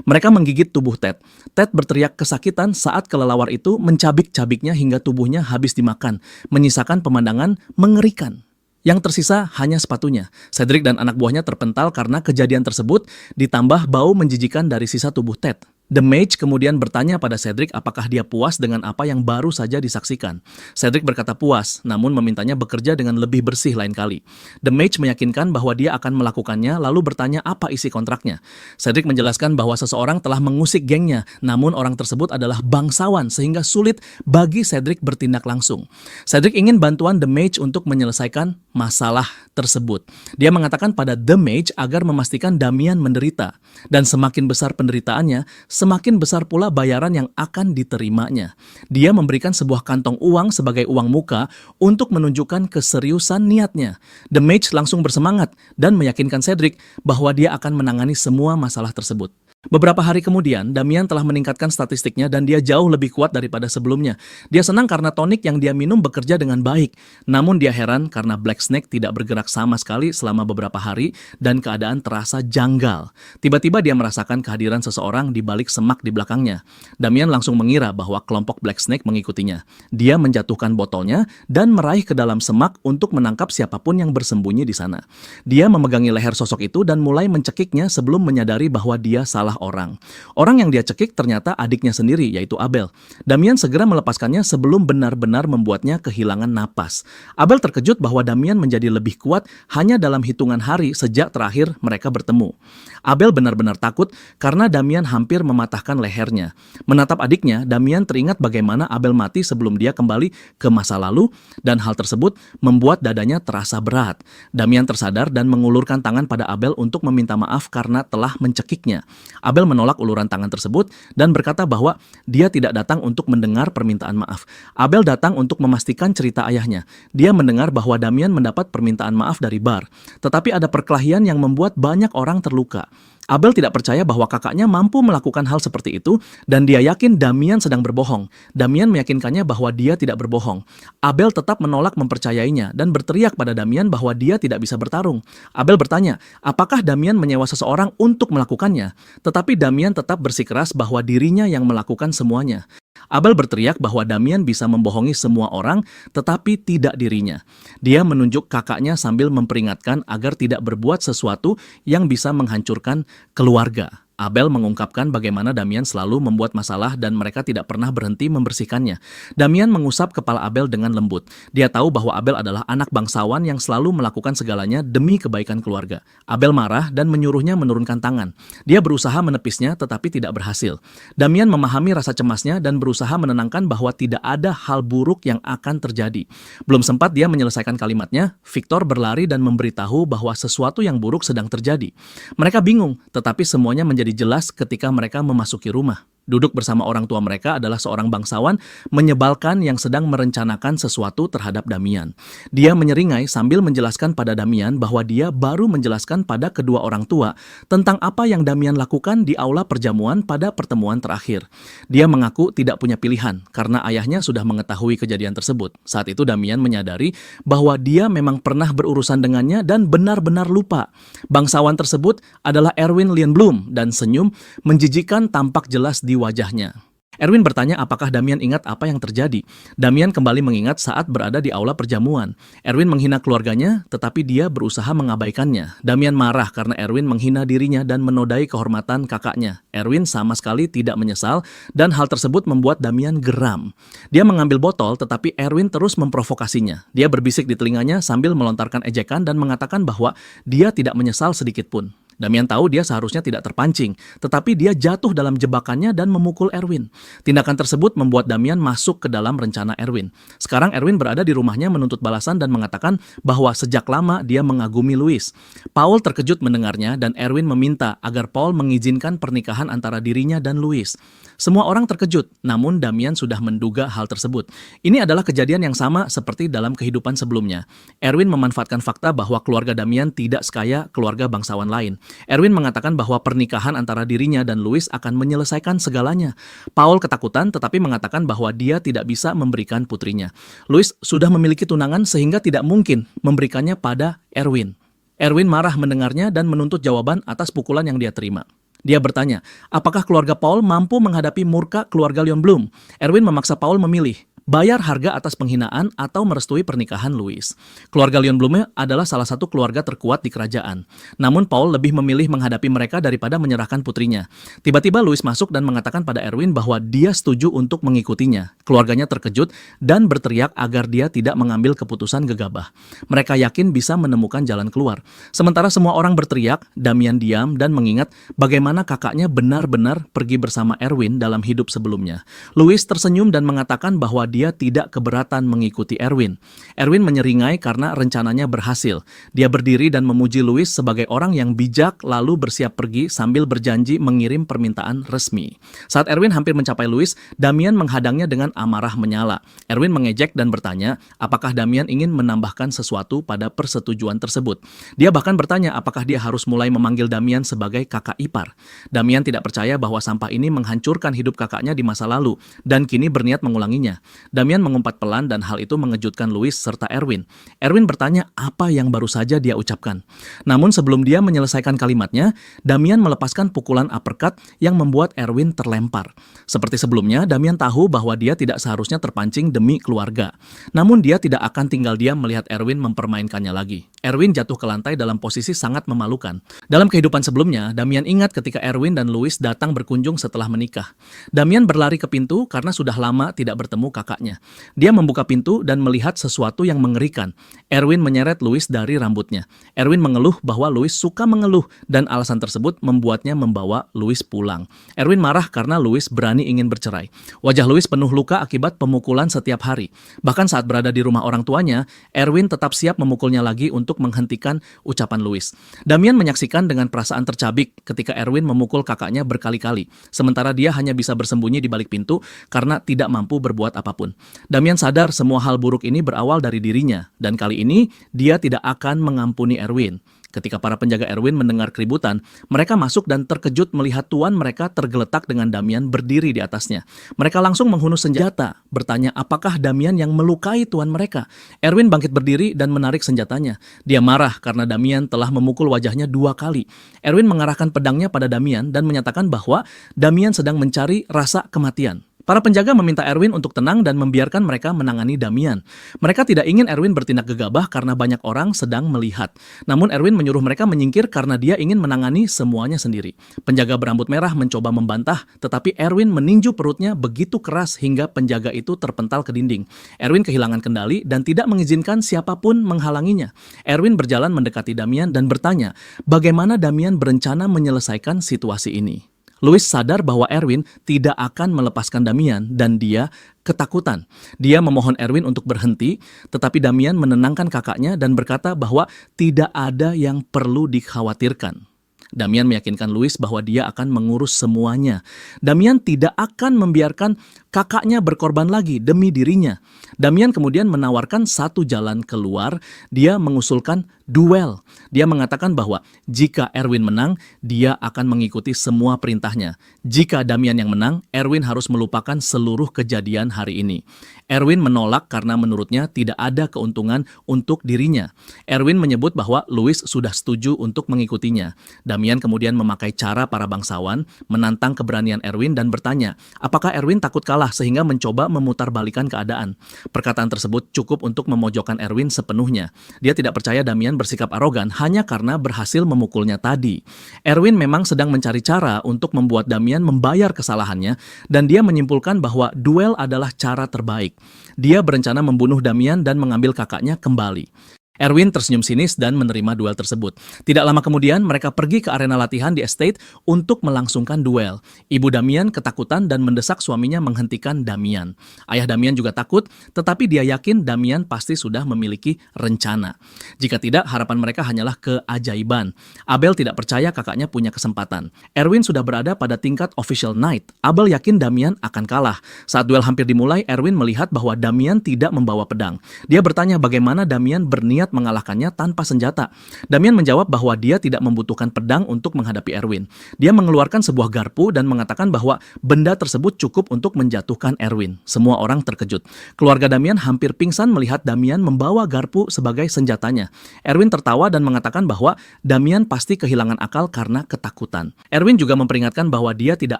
Mereka menggigit tubuh Ted. Ted berteriak kesakitan saat kelelawar itu mencabik-cabiknya hingga tubuhnya habis dimakan, menyisakan pemandangan mengerikan. Yang tersisa hanya sepatunya. Cedric dan anak buahnya terpental karena kejadian tersebut, ditambah bau menjijikan dari sisa tubuh Ted. The Mage kemudian bertanya pada Cedric apakah dia puas dengan apa yang baru saja disaksikan. Cedric berkata puas, namun memintanya bekerja dengan lebih bersih lain kali. The Mage meyakinkan bahwa dia akan melakukannya, lalu bertanya apa isi kontraknya. Cedric menjelaskan bahwa seseorang telah mengusik gengnya, namun orang tersebut adalah bangsawan sehingga sulit bagi Cedric bertindak langsung. Cedric ingin bantuan The Mage untuk menyelesaikan masalah tersebut. Dia mengatakan pada The Mage agar memastikan Damian menderita, dan semakin besar penderitaannya, semakin besar pula bayaran yang akan diterimanya. Dia memberikan sebuah kantong uang sebagai uang muka untuk menunjukkan keseriusan niatnya. The Mage langsung bersemangat dan meyakinkan Cedric bahwa dia akan menangani semua masalah tersebut. Beberapa hari kemudian, Damian telah meningkatkan statistiknya dan dia jauh lebih kuat daripada sebelumnya. Dia senang karena tonik yang dia minum bekerja dengan baik. Namun dia heran karena Black Snake tidak bergerak sama sekali selama beberapa hari dan keadaan terasa janggal. Tiba-tiba dia merasakan kehadiran seseorang di balik semak di belakangnya. Damian langsung mengira bahwa kelompok Black Snake mengikutinya. Dia menjatuhkan botolnya dan meraih ke dalam semak untuk menangkap siapapun yang bersembunyi di sana. Dia memegangi leher sosok itu dan mulai mencekiknya sebelum menyadari bahwa dia salah orang. Orang yang dia cekik ternyata adiknya sendiri, yaitu Abel. Damian segera melepaskannya sebelum benar-benar membuatnya kehilangan napas. Abel terkejut bahwa Damian menjadi lebih kuat hanya dalam hitungan hari sejak terakhir mereka bertemu. Abel benar-benar takut karena Damian hampir mematahkan lehernya. Menatap adiknya, Damian teringat bagaimana Abel mati sebelum dia kembali ke masa lalu, dan hal tersebut membuat dadanya terasa berat. Damian tersadar dan mengulurkan tangan pada Abel untuk meminta maaf karena telah mencekiknya. Abel menolak uluran tangan tersebut dan berkata bahwa dia tidak datang untuk mendengar permintaan maaf. Abel datang untuk memastikan cerita ayahnya. Dia mendengar bahwa Damian mendapat permintaan maaf dari Bar, tetapi ada perkelahian yang membuat banyak orang terluka. Abel tidak percaya bahwa kakaknya mampu melakukan hal seperti itu dan dia yakin Damian sedang berbohong. Damian meyakinkannya bahwa dia tidak berbohong. Abel tetap menolak mempercayainya dan berteriak pada Damian bahwa dia tidak bisa bertarung. Abel bertanya, apakah Damian menyewa seseorang untuk melakukannya? Tetapi Damian tetap bersikeras bahwa dirinya yang melakukan semuanya. Abel berteriak bahwa Damian bisa membohongi semua orang, tetapi tidak dirinya. Dia menunjuk kakaknya sambil memperingatkan agar tidak berbuat sesuatu yang bisa menghancurkan keluarga. Abel mengungkapkan bagaimana Damian selalu membuat masalah dan mereka tidak pernah berhenti membersihkannya. Damian mengusap kepala Abel dengan lembut. Dia tahu bahwa Abel adalah anak bangsawan yang selalu melakukan segalanya demi kebaikan keluarga. Abel marah dan menyuruhnya menurunkan tangan. Dia berusaha menepisnya tetapi tidak berhasil. Damian memahami rasa cemasnya dan berusaha menenangkan bahwa tidak ada hal buruk yang akan terjadi. Belum sempat dia menyelesaikan kalimatnya, Victor berlari dan memberitahu bahwa sesuatu yang buruk sedang terjadi. Mereka bingung, tetapi semuanya menjadi jelas ketika mereka memasuki rumah. Duduk bersama orang tua mereka adalah seorang bangsawan menyebalkan yang sedang merencanakan sesuatu terhadap Damian. Dia menyeringai sambil menjelaskan pada Damian bahwa dia baru menjelaskan pada kedua orang tua tentang apa yang Damian lakukan di aula perjamuan pada pertemuan terakhir. Dia mengaku tidak punya pilihan karena ayahnya sudah mengetahui kejadian tersebut. Saat itu Damian menyadari bahwa dia memang pernah berurusan dengannya dan benar-benar lupa. Bangsawan tersebut adalah Erwin Lienblum dan senyum menjijikan tampak jelas di wajahnya. Erwin bertanya apakah Damian ingat apa yang terjadi. Damian kembali mengingat saat berada di aula perjamuan. Erwin menghina keluarganya, tetapi dia berusaha mengabaikannya. Damian marah karena Erwin menghina dirinya dan menodai kehormatan kakaknya. Erwin sama sekali tidak menyesal dan hal tersebut membuat Damian geram. Dia mengambil botol, tetapi Erwin terus memprovokasinya. Dia berbisik di telinganya sambil melontarkan ejekan dan mengatakan bahwa dia tidak menyesal sedikit pun. Damian tahu dia seharusnya tidak terpancing, tetapi dia jatuh dalam jebakannya dan memukul Erwin. Tindakan tersebut membuat Damian masuk ke dalam rencana Erwin. Sekarang Erwin berada di rumahnya menuntut balasan dan mengatakan bahwa sejak lama dia mengagumi Louis. Paul terkejut mendengarnya dan Erwin meminta agar Paul mengizinkan pernikahan antara dirinya dan Louis. Semua orang terkejut, namun Damian sudah menduga hal tersebut. Ini adalah kejadian yang sama seperti dalam kehidupan sebelumnya. Erwin memanfaatkan fakta bahwa keluarga Damian tidak sekaya keluarga bangsawan lain. Erwin mengatakan bahwa pernikahan antara dirinya dan Louis akan menyelesaikan segalanya. Paul ketakutan tetapi mengatakan bahwa dia tidak bisa memberikan putrinya. Louis sudah memiliki tunangan sehingga tidak mungkin memberikannya pada Erwin. Erwin marah mendengarnya dan menuntut jawaban atas pukulan yang dia terima. Dia bertanya, apakah keluarga Paul mampu menghadapi murka keluarga Lienblum? Erwin memaksa Paul memilih. Bayar harga atas penghinaan atau merestui pernikahan Louis. Keluarga Lienblum adalah salah satu keluarga terkuat di kerajaan. Namun Paul lebih memilih menghadapi mereka daripada menyerahkan putrinya. Tiba-tiba Louis masuk dan mengatakan pada Erwin bahwa dia setuju untuk mengikutinya. Keluarganya terkejut dan berteriak agar dia tidak mengambil keputusan gegabah. Mereka yakin bisa menemukan jalan keluar. Sementara semua orang berteriak, Damian diam dan mengingat bagaimana kakaknya benar-benar pergi bersama Erwin dalam hidup sebelumnya. Louis tersenyum dan mengatakan bahwa dia tidak keberatan mengikuti Erwin. Erwin menyeringai karena rencananya berhasil. Dia berdiri dan memuji Louis sebagai orang yang bijak lalu bersiap pergi sambil berjanji mengirim permintaan resmi. Saat Erwin hampir mencapai Louis, Damian menghadangnya dengan amarah menyala. Erwin mengejek dan bertanya apakah Damian ingin menambahkan sesuatu pada persetujuan tersebut. Dia bahkan bertanya apakah dia harus mulai memanggil Damian sebagai kakak ipar. Damian tidak percaya bahwa sampah ini menghancurkan hidup kakaknya di masa lalu dan kini berniat mengulanginya. Damian mengumpat pelan dan hal itu mengejutkan Louis serta Erwin. Erwin bertanya apa yang baru saja dia ucapkan. Namun sebelum dia menyelesaikan kalimatnya, Damian melepaskan pukulan uppercut yang membuat Erwin terlempar. Seperti sebelumnya, Damian tahu bahwa dia tidak seharusnya terpancing demi keluarga. Namun dia tidak akan tinggal diam melihat Erwin mempermainkannya lagi. Erwin jatuh ke lantai dalam posisi sangat memalukan. Dalam kehidupan sebelumnya, Damian ingat ketika Erwin dan Louis datang berkunjung setelah menikah. Damian berlari ke pintu karena sudah lama tidak bertemu kakaknya. Dia membuka pintu dan melihat sesuatu yang mengerikan. Erwin menyeret Louis dari rambutnya. Erwin mengeluh bahwa Louis suka mengeluh dan alasan tersebut membuatnya membawa Louis pulang. Erwin marah karena Louis berani ingin bercerai. Wajah Louis penuh luka akibat pemukulan setiap hari. Bahkan saat berada di rumah orang tuanya, Erwin tetap siap memukulnya lagi untuk menghentikan ucapan Louis. Damian menyaksikan dengan perasaan tercabik ketika Erwin memukul kakaknya berkali-kali, sementara dia hanya bisa bersembunyi di balik pintu karena tidak mampu berbuat apapun. Damian sadar semua hal buruk ini berawal dari dirinya, dan kali ini dia tidak akan mengampuni Erwin. Ketika para penjaga Erwin mendengar keributan, mereka masuk dan terkejut melihat tuan mereka tergeletak dengan Damian berdiri di atasnya. Mereka langsung menghunus senjata, bertanya apakah Damian yang melukai tuan mereka. Erwin bangkit berdiri dan menarik senjatanya. Dia marah karena Damian telah memukul wajahnya 2 kali. Erwin mengarahkan pedangnya pada Damian dan menyatakan bahwa Damian sedang mencari rasa kematian. Para penjaga meminta Erwin untuk tenang dan membiarkan mereka menangani Damian. Mereka tidak ingin Erwin bertindak gegabah karena banyak orang sedang melihat. Namun Erwin menyuruh mereka menyingkir karena dia ingin menangani semuanya sendiri. Penjaga berambut merah mencoba membantah, tetapi Erwin meninju perutnya begitu keras hingga penjaga itu terpental ke dinding. Erwin kehilangan kendali dan tidak mengizinkan siapapun menghalanginya. Erwin berjalan mendekati Damian dan bertanya, bagaimana Damian berencana menyelesaikan situasi ini. Louis sadar bahwa Erwin tidak akan melepaskan Damian dan dia ketakutan. Dia memohon Erwin untuk berhenti, tetapi Damian menenangkan kakaknya dan berkata bahwa tidak ada yang perlu dikhawatirkan. Damian meyakinkan Louis bahwa dia akan mengurus semuanya. Damian tidak akan membiarkan kakaknya berkorban lagi demi dirinya. Damian kemudian menawarkan satu jalan keluar. Dia mengusulkan duel. Dia mengatakan bahwa jika Erwin menang, dia akan mengikuti semua perintahnya. Jika Damian yang menang, Erwin harus melupakan seluruh kejadian hari ini. Erwin menolak karena menurutnya tidak ada keuntungan untuk dirinya. Erwin menyebut bahwa Louis sudah setuju untuk mengikutinya. Damian kemudian memakai cara para bangsawan, menantang keberanian Erwin dan bertanya, apakah Erwin takut kalah sehingga mencoba memutarbalikkan keadaan. Perkataan tersebut cukup untuk memojokkan Erwin sepenuhnya. Dia tidak percaya Damian bersikap arogan hanya karena berhasil memukulnya tadi. Erwin memang sedang mencari cara untuk membuat Damian membayar kesalahannya dan dia menyimpulkan bahwa duel adalah cara terbaik. Dia berencana membunuh Damian dan mengambil kakaknya kembali. Erwin tersenyum sinis dan menerima duel tersebut. Tidak lama kemudian, mereka pergi ke arena latihan di estate untuk melangsungkan duel. Ibu Damian ketakutan dan mendesak suaminya menghentikan Damian. Ayah Damian juga takut, tetapi dia yakin Damian pasti sudah memiliki rencana. Jika tidak, harapan mereka hanyalah keajaiban. Abel tidak percaya kakaknya punya kesempatan. Erwin sudah berada pada tingkat official knight. Abel yakin Damian akan kalah. Saat duel hampir dimulai, Erwin melihat bahwa Damian tidak membawa pedang. Dia bertanya bagaimana Damian berniat mengalahkannya tanpa senjata. Damian menjawab bahwa dia tidak membutuhkan pedang untuk menghadapi Erwin. Dia mengeluarkan sebuah garpu dan mengatakan bahwa benda tersebut cukup untuk menjatuhkan Erwin. Semua orang terkejut. Keluarga Damian hampir pingsan melihat Damian membawa garpu sebagai senjatanya. Erwin tertawa dan mengatakan bahwa Damian pasti kehilangan akal karena ketakutan. Erwin juga memperingatkan bahwa dia tidak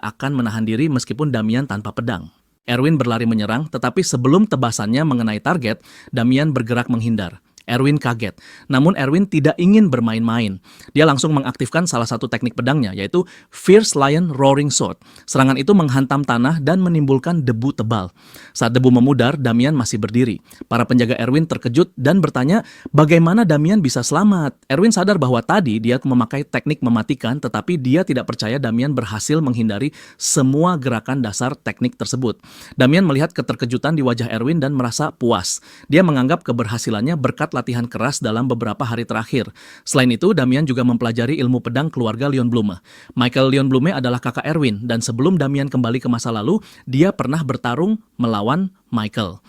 akan menahan diri meskipun Damian tanpa pedang. Erwin berlari menyerang, tetapi sebelum tebasannya mengenai target, Damian bergerak menghindar. Erwin kaget, namun Erwin tidak ingin bermain-main. Dia langsung mengaktifkan salah satu teknik pedangnya, yaitu Fierce Lion Roaring Sword. Serangan itu menghantam tanah dan menimbulkan debu tebal. Saat debu memudar, Damian masih berdiri. Para penjaga Erwin terkejut dan bertanya, bagaimana Damian bisa selamat? Erwin sadar bahwa tadi dia memakai teknik mematikan, tetapi dia tidak percaya Damian berhasil menghindari semua gerakan dasar teknik tersebut. Damian melihat keterkejutan di wajah Erwin dan merasa puas. Dia menganggap keberhasilannya berkat latihan keras dalam beberapa hari terakhir. Selain itu, Damian juga mempelajari ilmu pedang keluarga Leon Blume. Michael Leon Blume adalah kakak Erwin, dan sebelum Damian kembali ke masa lalu, dia pernah bertarung melawan Michael.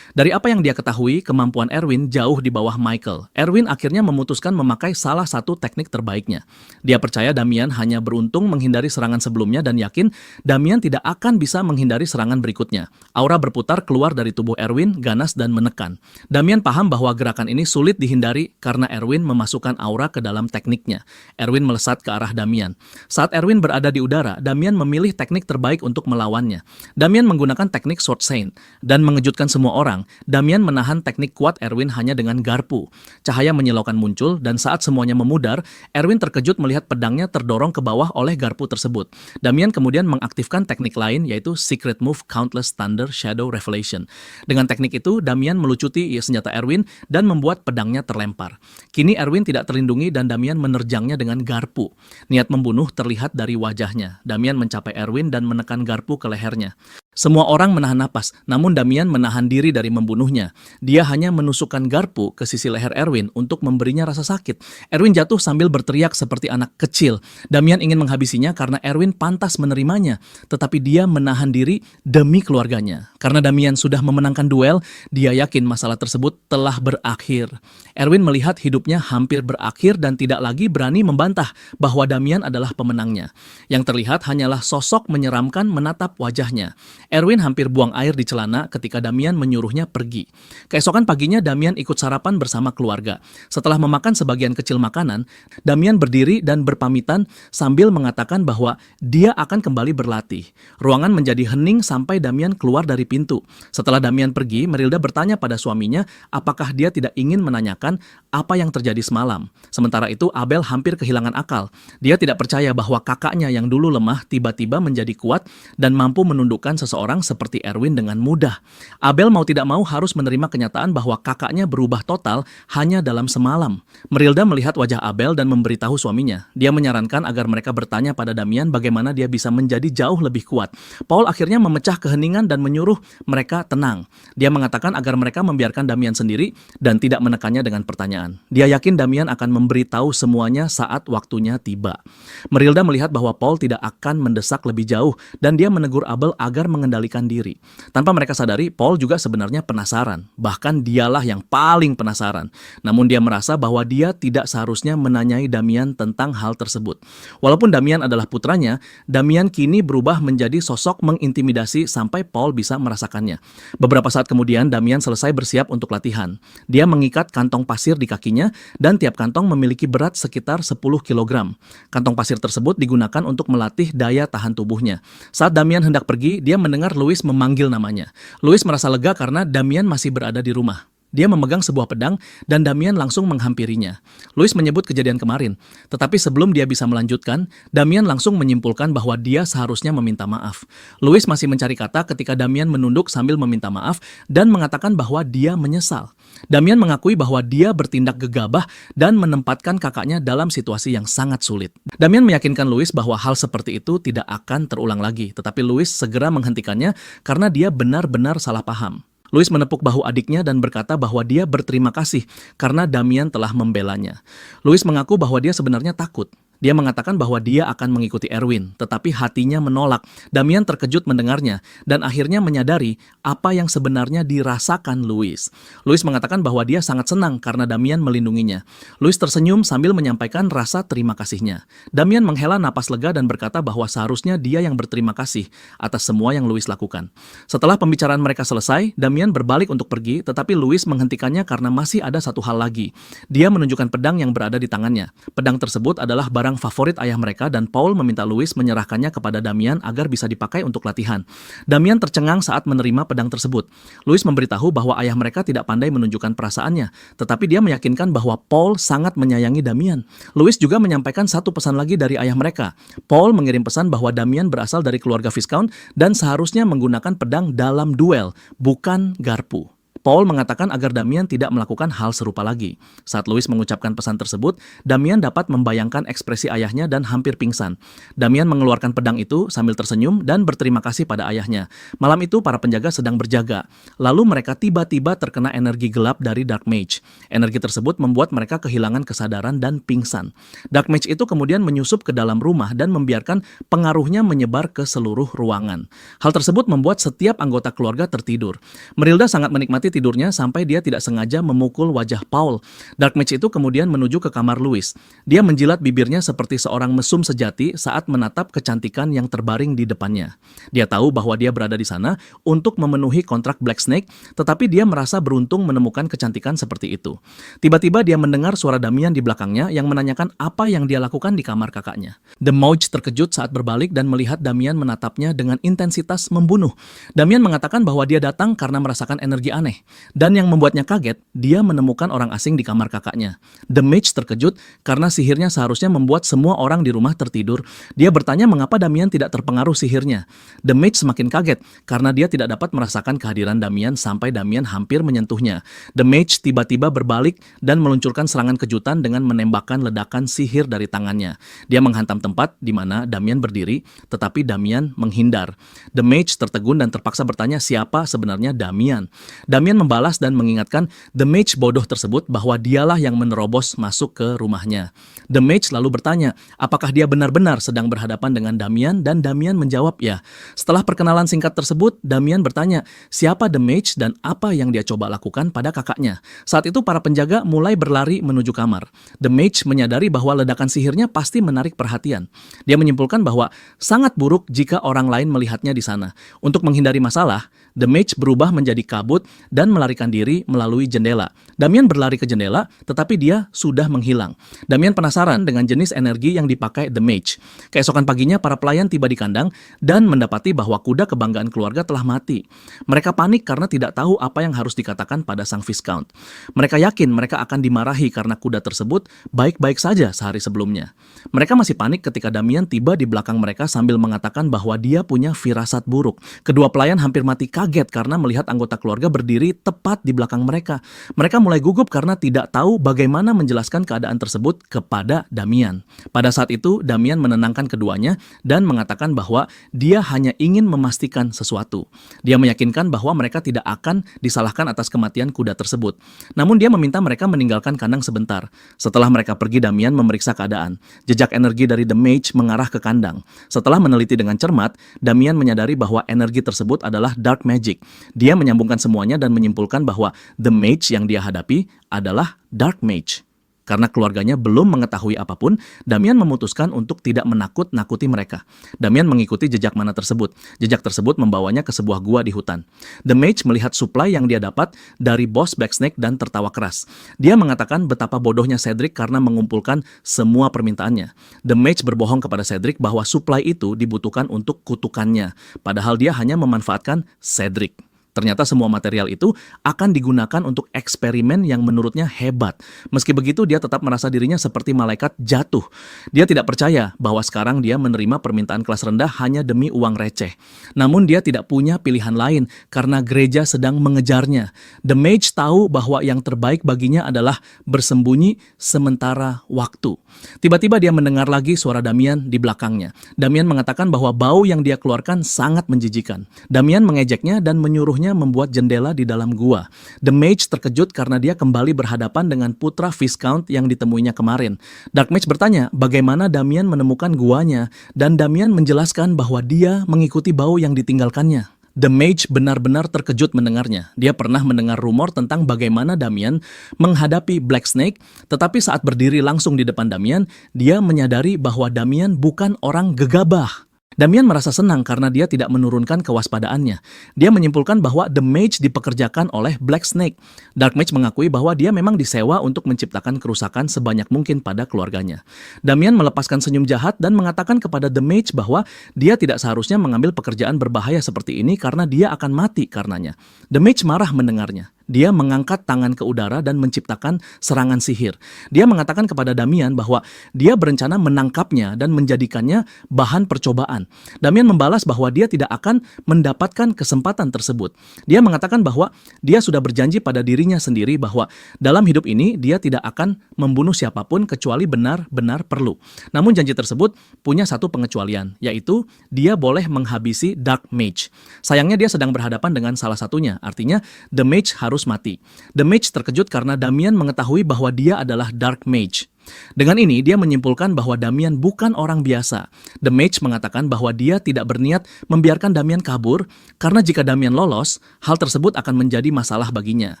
Dari apa yang dia ketahui, kemampuan Erwin jauh di bawah Michael. Erwin akhirnya memutuskan memakai salah satu teknik terbaiknya. Dia percaya Damian hanya beruntung menghindari serangan sebelumnya dan yakin Damian tidak akan bisa menghindari serangan berikutnya. Aura berputar keluar dari tubuh Erwin, ganas dan menekan. Damian paham bahwa gerakan ini sulit dihindari karena Erwin memasukkan aura ke dalam tekniknya. Erwin melesat ke arah Damian. Saat Erwin berada di udara, Damian memilih teknik terbaik untuk melawannya. Damian menggunakan teknik Sword Saint dan mengejutkan semua orang. Damian menahan teknik kuat Erwin hanya dengan garpu. Cahaya menyilaukan muncul dan saat semuanya memudar, Erwin terkejut melihat pedangnya terdorong ke bawah oleh garpu tersebut. Damian kemudian mengaktifkan teknik lain yaitu Secret Move Countless Thunder Shadow Revelation. Dengan teknik itu, Damian melucuti senjata Erwin dan membuat pedangnya terlempar. Kini Erwin tidak terlindungi dan Damian menerjangnya dengan garpu. Niat membunuh terlihat dari wajahnya. Damian mencapai Erwin dan menekan garpu ke lehernya. Semua orang menahan napas, namun Damian menahan diri dari membunuhnya. Dia hanya menusukkan garpu ke sisi leher Erwin untuk memberinya rasa sakit. Erwin jatuh sambil berteriak seperti anak kecil. Damian ingin menghabisinya karena Erwin pantas menerimanya, tetapi dia menahan diri demi keluarganya. Karena Damian sudah memenangkan duel, dia yakin masalah tersebut telah berakhir. Erwin melihat hidupnya hampir berakhir dan tidak lagi berani membantah bahwa Damian adalah pemenangnya. Yang terlihat hanyalah sosok menyeramkan menatap wajahnya. Erwin hampir buang air di celana ketika Damian menyuruhnya pergi. Keesokan paginya Damian ikut sarapan bersama keluarga. Setelah memakan sebagian kecil makanan, Damian berdiri dan berpamitan sambil mengatakan bahwa dia akan kembali berlatih. Ruangan menjadi hening sampai Damian keluar dari pintu. Setelah Damian pergi, Merilda bertanya pada suaminya apakah dia tidak ingin menanyakan apa yang terjadi semalam. Sementara itu Abel hampir kehilangan akal. Dia tidak percaya bahwa kakaknya yang dulu lemah tiba-tiba menjadi kuat dan mampu menundukkan seseorang seperti Erwin dengan mudah. Abel mau tidak mau harus menerima kenyataan bahwa kakaknya berubah total hanya dalam semalam. Merilda melihat wajah Abel dan memberitahu suaminya. Dia menyarankan agar mereka bertanya pada Damian bagaimana dia bisa menjadi jauh lebih kuat. Paul akhirnya memecah keheningan dan menyuruh mereka tenang. Dia mengatakan agar mereka membiarkan Damian sendiri dan tidak menekannya dengan pertanyaan. Dia yakin Damian akan memberitahu semuanya saat waktunya tiba. Merilda melihat bahwa Paul tidak akan mendesak lebih jauh dan dia menegur Abel agar mengendalikan diri. Tanpa mereka sadari, Paul juga sebenarnya penasaran. Bahkan dialah yang paling penasaran. Namun dia merasa bahwa dia tidak seharusnya menanyai Damian tentang hal tersebut. Walaupun Damian adalah putranya, Damian kini berubah menjadi sosok mengintimidasi sampai Paul bisa merasakannya. Beberapa saat kemudian, Damian selesai bersiap untuk latihan. Dia mengikat kantong pasir di kakinya dan tiap kantong memiliki berat sekitar 10 kg. Kantong pasir tersebut digunakan untuk melatih daya tahan tubuhnya. Saat Damian hendak pergi, dia mendengar Louis memanggil namanya. Louis merasa lega karena Damian masih berada di rumah. Dia memegang sebuah pedang dan Damian langsung menghampirinya. Louis menyebut kejadian kemarin, tetapi sebelum dia bisa melanjutkan, Damian langsung menyimpulkan bahwa dia seharusnya meminta maaf. Louis masih mencari kata ketika Damian menunduk sambil meminta maaf dan mengatakan bahwa dia menyesal. Damian mengakui bahwa dia bertindak gegabah dan menempatkan kakaknya dalam situasi yang sangat sulit. Damian meyakinkan Louis bahwa hal seperti itu tidak akan terulang lagi, tetapi Louis segera menghentikannya karena dia benar-benar salah paham. Louis menepuk bahu adiknya dan berkata bahwa dia berterima kasih karena Damian telah membelanya. Louis mengaku bahwa dia sebenarnya takut. Dia mengatakan bahwa dia akan mengikuti Erwin, tetapi hatinya menolak. Damian terkejut mendengarnya dan akhirnya menyadari apa yang sebenarnya dirasakan Louis. Louis mengatakan bahwa dia sangat senang karena Damian melindunginya. Louis tersenyum sambil menyampaikan rasa terima kasihnya. Damian menghela napas lega dan berkata bahwa seharusnya dia yang berterima kasih atas semua yang Louis lakukan. Setelah pembicaraan mereka selesai, Damian berbalik untuk pergi, tetapi Louis menghentikannya karena masih ada satu hal lagi. Dia menunjukkan pedang yang berada di tangannya. Pedang tersebut adalah barang favorit ayah mereka dan Paul meminta Louis menyerahkannya kepada Damian agar bisa dipakai untuk latihan. Damian tercengang saat menerima pedang tersebut. Louis memberitahu bahwa ayah mereka tidak pandai menunjukkan perasaannya, tetapi dia meyakinkan bahwa Paul sangat menyayangi Damian. Louis juga menyampaikan satu pesan lagi dari ayah mereka. Paul mengirim pesan bahwa Damian berasal dari keluarga Viscount dan seharusnya menggunakan pedang dalam duel, bukan garpu. Paul mengatakan agar Damian tidak melakukan hal serupa lagi. Saat Louis mengucapkan pesan tersebut, Damian dapat membayangkan ekspresi ayahnya dan hampir pingsan. Damian mengeluarkan pedang itu sambil tersenyum dan berterima kasih pada ayahnya. Malam itu para penjaga sedang berjaga. Lalu mereka tiba-tiba terkena energi gelap dari Dark Mage. Energi tersebut membuat mereka kehilangan kesadaran dan pingsan. Dark Mage itu kemudian menyusup ke dalam rumah dan membiarkan pengaruhnya menyebar ke seluruh ruangan. Hal tersebut membuat setiap anggota keluarga tertidur. Merilda sangat menikmati tidurnya sampai dia tidak sengaja memukul wajah Paul. Dark Mage itu kemudian menuju ke kamar Louis. Dia menjilat bibirnya seperti seorang mesum sejati saat menatap kecantikan yang terbaring di depannya. Dia tahu bahwa dia berada di sana untuk memenuhi kontrak Black Snake, tetapi dia merasa beruntung menemukan kecantikan seperti itu. Tiba-tiba dia mendengar suara Damian di belakangnya yang menanyakan apa yang dia lakukan di kamar kakaknya. The Mage terkejut saat berbalik dan melihat Damian menatapnya dengan intensitas membunuh. Damian mengatakan bahwa dia datang karena merasakan energi aneh. Dan yang membuatnya kaget, dia menemukan orang asing di kamar kakaknya. The Mage terkejut karena sihirnya seharusnya membuat semua orang di rumah tertidur. Dia bertanya mengapa Damian tidak terpengaruh sihirnya. The Mage semakin kaget karena dia tidak dapat merasakan kehadiran Damian sampai Damian hampir menyentuhnya. The Mage tiba-tiba berbalik dan meluncurkan serangan kejutan dengan menembakkan ledakan sihir dari tangannya. Dia menghantam tempat di mana Damian berdiri, tetapi Damian menghindar. The Mage tertegun dan terpaksa bertanya siapa sebenarnya Damian. Damian Damian membalas dan mengingatkan The Mage bodoh tersebut bahwa dialah yang menerobos masuk ke rumahnya. The Mage lalu bertanya, apakah dia benar-benar sedang berhadapan dengan Damian, dan Damian menjawab ya. Setelah perkenalan singkat tersebut, Damian bertanya, siapa The Mage dan apa yang dia coba lakukan pada kakaknya. Saat itu para penjaga mulai berlari menuju kamar. The Mage menyadari bahwa ledakan sihirnya pasti menarik perhatian. Dia menyimpulkan bahwa sangat buruk jika orang lain melihatnya di sana. Untuk menghindari masalah, The Mage berubah menjadi kabut dan melarikan diri melalui jendela. Damian berlari ke jendela, tetapi dia sudah menghilang. Damian penasaran dengan jenis energi yang dipakai The Mage. Keesokan paginya, para pelayan tiba di kandang dan mendapati bahwa kuda kebanggaan keluarga telah mati. Mereka panik karena tidak tahu apa yang harus dikatakan pada sang Viscount. Mereka yakin mereka akan dimarahi karena kuda tersebut baik-baik saja sehari sebelumnya. Mereka masih panik ketika Damian tiba di belakang mereka sambil mengatakan bahwa dia punya firasat buruk. Kedua pelayan hampir mati kaget karena melihat anggota keluarga berdiri tepat di belakang mereka. Mereka mulai gugup karena tidak tahu bagaimana menjelaskan keadaan tersebut kepada Damian. Pada saat itu, Damian menenangkan keduanya dan mengatakan bahwa dia hanya ingin memastikan sesuatu. Dia meyakinkan bahwa mereka tidak akan disalahkan atas kematian kuda tersebut. Namun dia meminta mereka meninggalkan kandang sebentar. Setelah mereka pergi, Damian memeriksa keadaan. Jejak energi dari The Mage mengarah ke kandang. Setelah meneliti dengan cermat, Damian menyadari bahwa energi tersebut adalah dark magic. Dia menyambungkan semuanya dan menyimpulkan bahwa The Mage yang dia hadapi adalah Dark Mage. Karena keluarganya belum mengetahui apapun, Damian memutuskan untuk tidak menakut-nakuti mereka. Damian mengikuti jejak mana tersebut. Jejak tersebut membawanya ke sebuah gua di hutan. The Mage melihat suplai yang dia dapat dari bos Blacksnake dan tertawa keras. Dia mengatakan betapa bodohnya Cedric karena mengumpulkan semua permintaannya. The Mage berbohong kepada Cedric bahwa suplai itu dibutuhkan untuk kutukannya, padahal dia hanya memanfaatkan Cedric. Ternyata semua material itu akan digunakan untuk eksperimen yang menurutnya hebat. Meski begitu, dia tetap merasa dirinya seperti malaikat jatuh. Dia tidak percaya bahwa sekarang dia menerima permintaan kelas rendah hanya demi uang receh. Namun dia tidak punya pilihan lain karena gereja sedang mengejarnya. The Mage tahu bahwa yang terbaik baginya adalah bersembunyi sementara waktu. Tiba-tiba dia mendengar lagi suara Damian di belakangnya. Damian mengatakan bahwa bau yang dia keluarkan sangat menjijikan. Damian mengejeknya dan menyuruhnya membuat jendela di dalam gua. The Mage terkejut karena dia kembali berhadapan dengan putra Viscount yang ditemuinya kemarin. Dark Mage bertanya bagaimana Damian menemukan guanya, dan Damian menjelaskan bahwa dia mengikuti bau yang ditinggalkannya. The Mage benar-benar terkejut mendengarnya. Dia pernah mendengar rumor tentang bagaimana Damian menghadapi Blacksnake, tetapi saat berdiri langsung di depan Damian, dia menyadari bahwa Damian bukan orang gegabah. Damian merasa senang karena dia tidak menurunkan kewaspadaannya. Dia menyimpulkan bahwa The Mage dipekerjakan oleh Blacksnake. Dark Mage mengakui bahwa dia memang disewa untuk menciptakan kerusakan sebanyak mungkin pada keluarganya. Damian melepaskan senyum jahat dan mengatakan kepada The Mage bahwa dia tidak seharusnya mengambil pekerjaan berbahaya seperti ini karena dia akan mati karenanya. The Mage marah mendengarnya. Dia mengangkat tangan ke udara dan menciptakan serangan sihir. Dia mengatakan kepada Damian bahwa dia berencana menangkapnya dan menjadikannya bahan percobaan. Damian membalas bahwa dia tidak akan mendapatkan kesempatan tersebut. Dia mengatakan bahwa dia sudah berjanji pada dirinya sendiri bahwa dalam hidup ini dia tidak akan membunuh siapapun kecuali benar-benar perlu. Namun janji tersebut punya satu pengecualian, yaitu dia boleh menghabisi Dark Mage. Sayangnya dia sedang berhadapan dengan salah satunya, artinya The Mage harus mati. The Mage terkejut karena Damian mengetahui bahwa dia adalah Dark Mage. Dengan ini, dia menyimpulkan bahwa Damian bukan orang biasa. The Mage mengatakan bahwa dia tidak berniat membiarkan Damian kabur, karena jika Damian lolos, hal tersebut akan menjadi masalah baginya.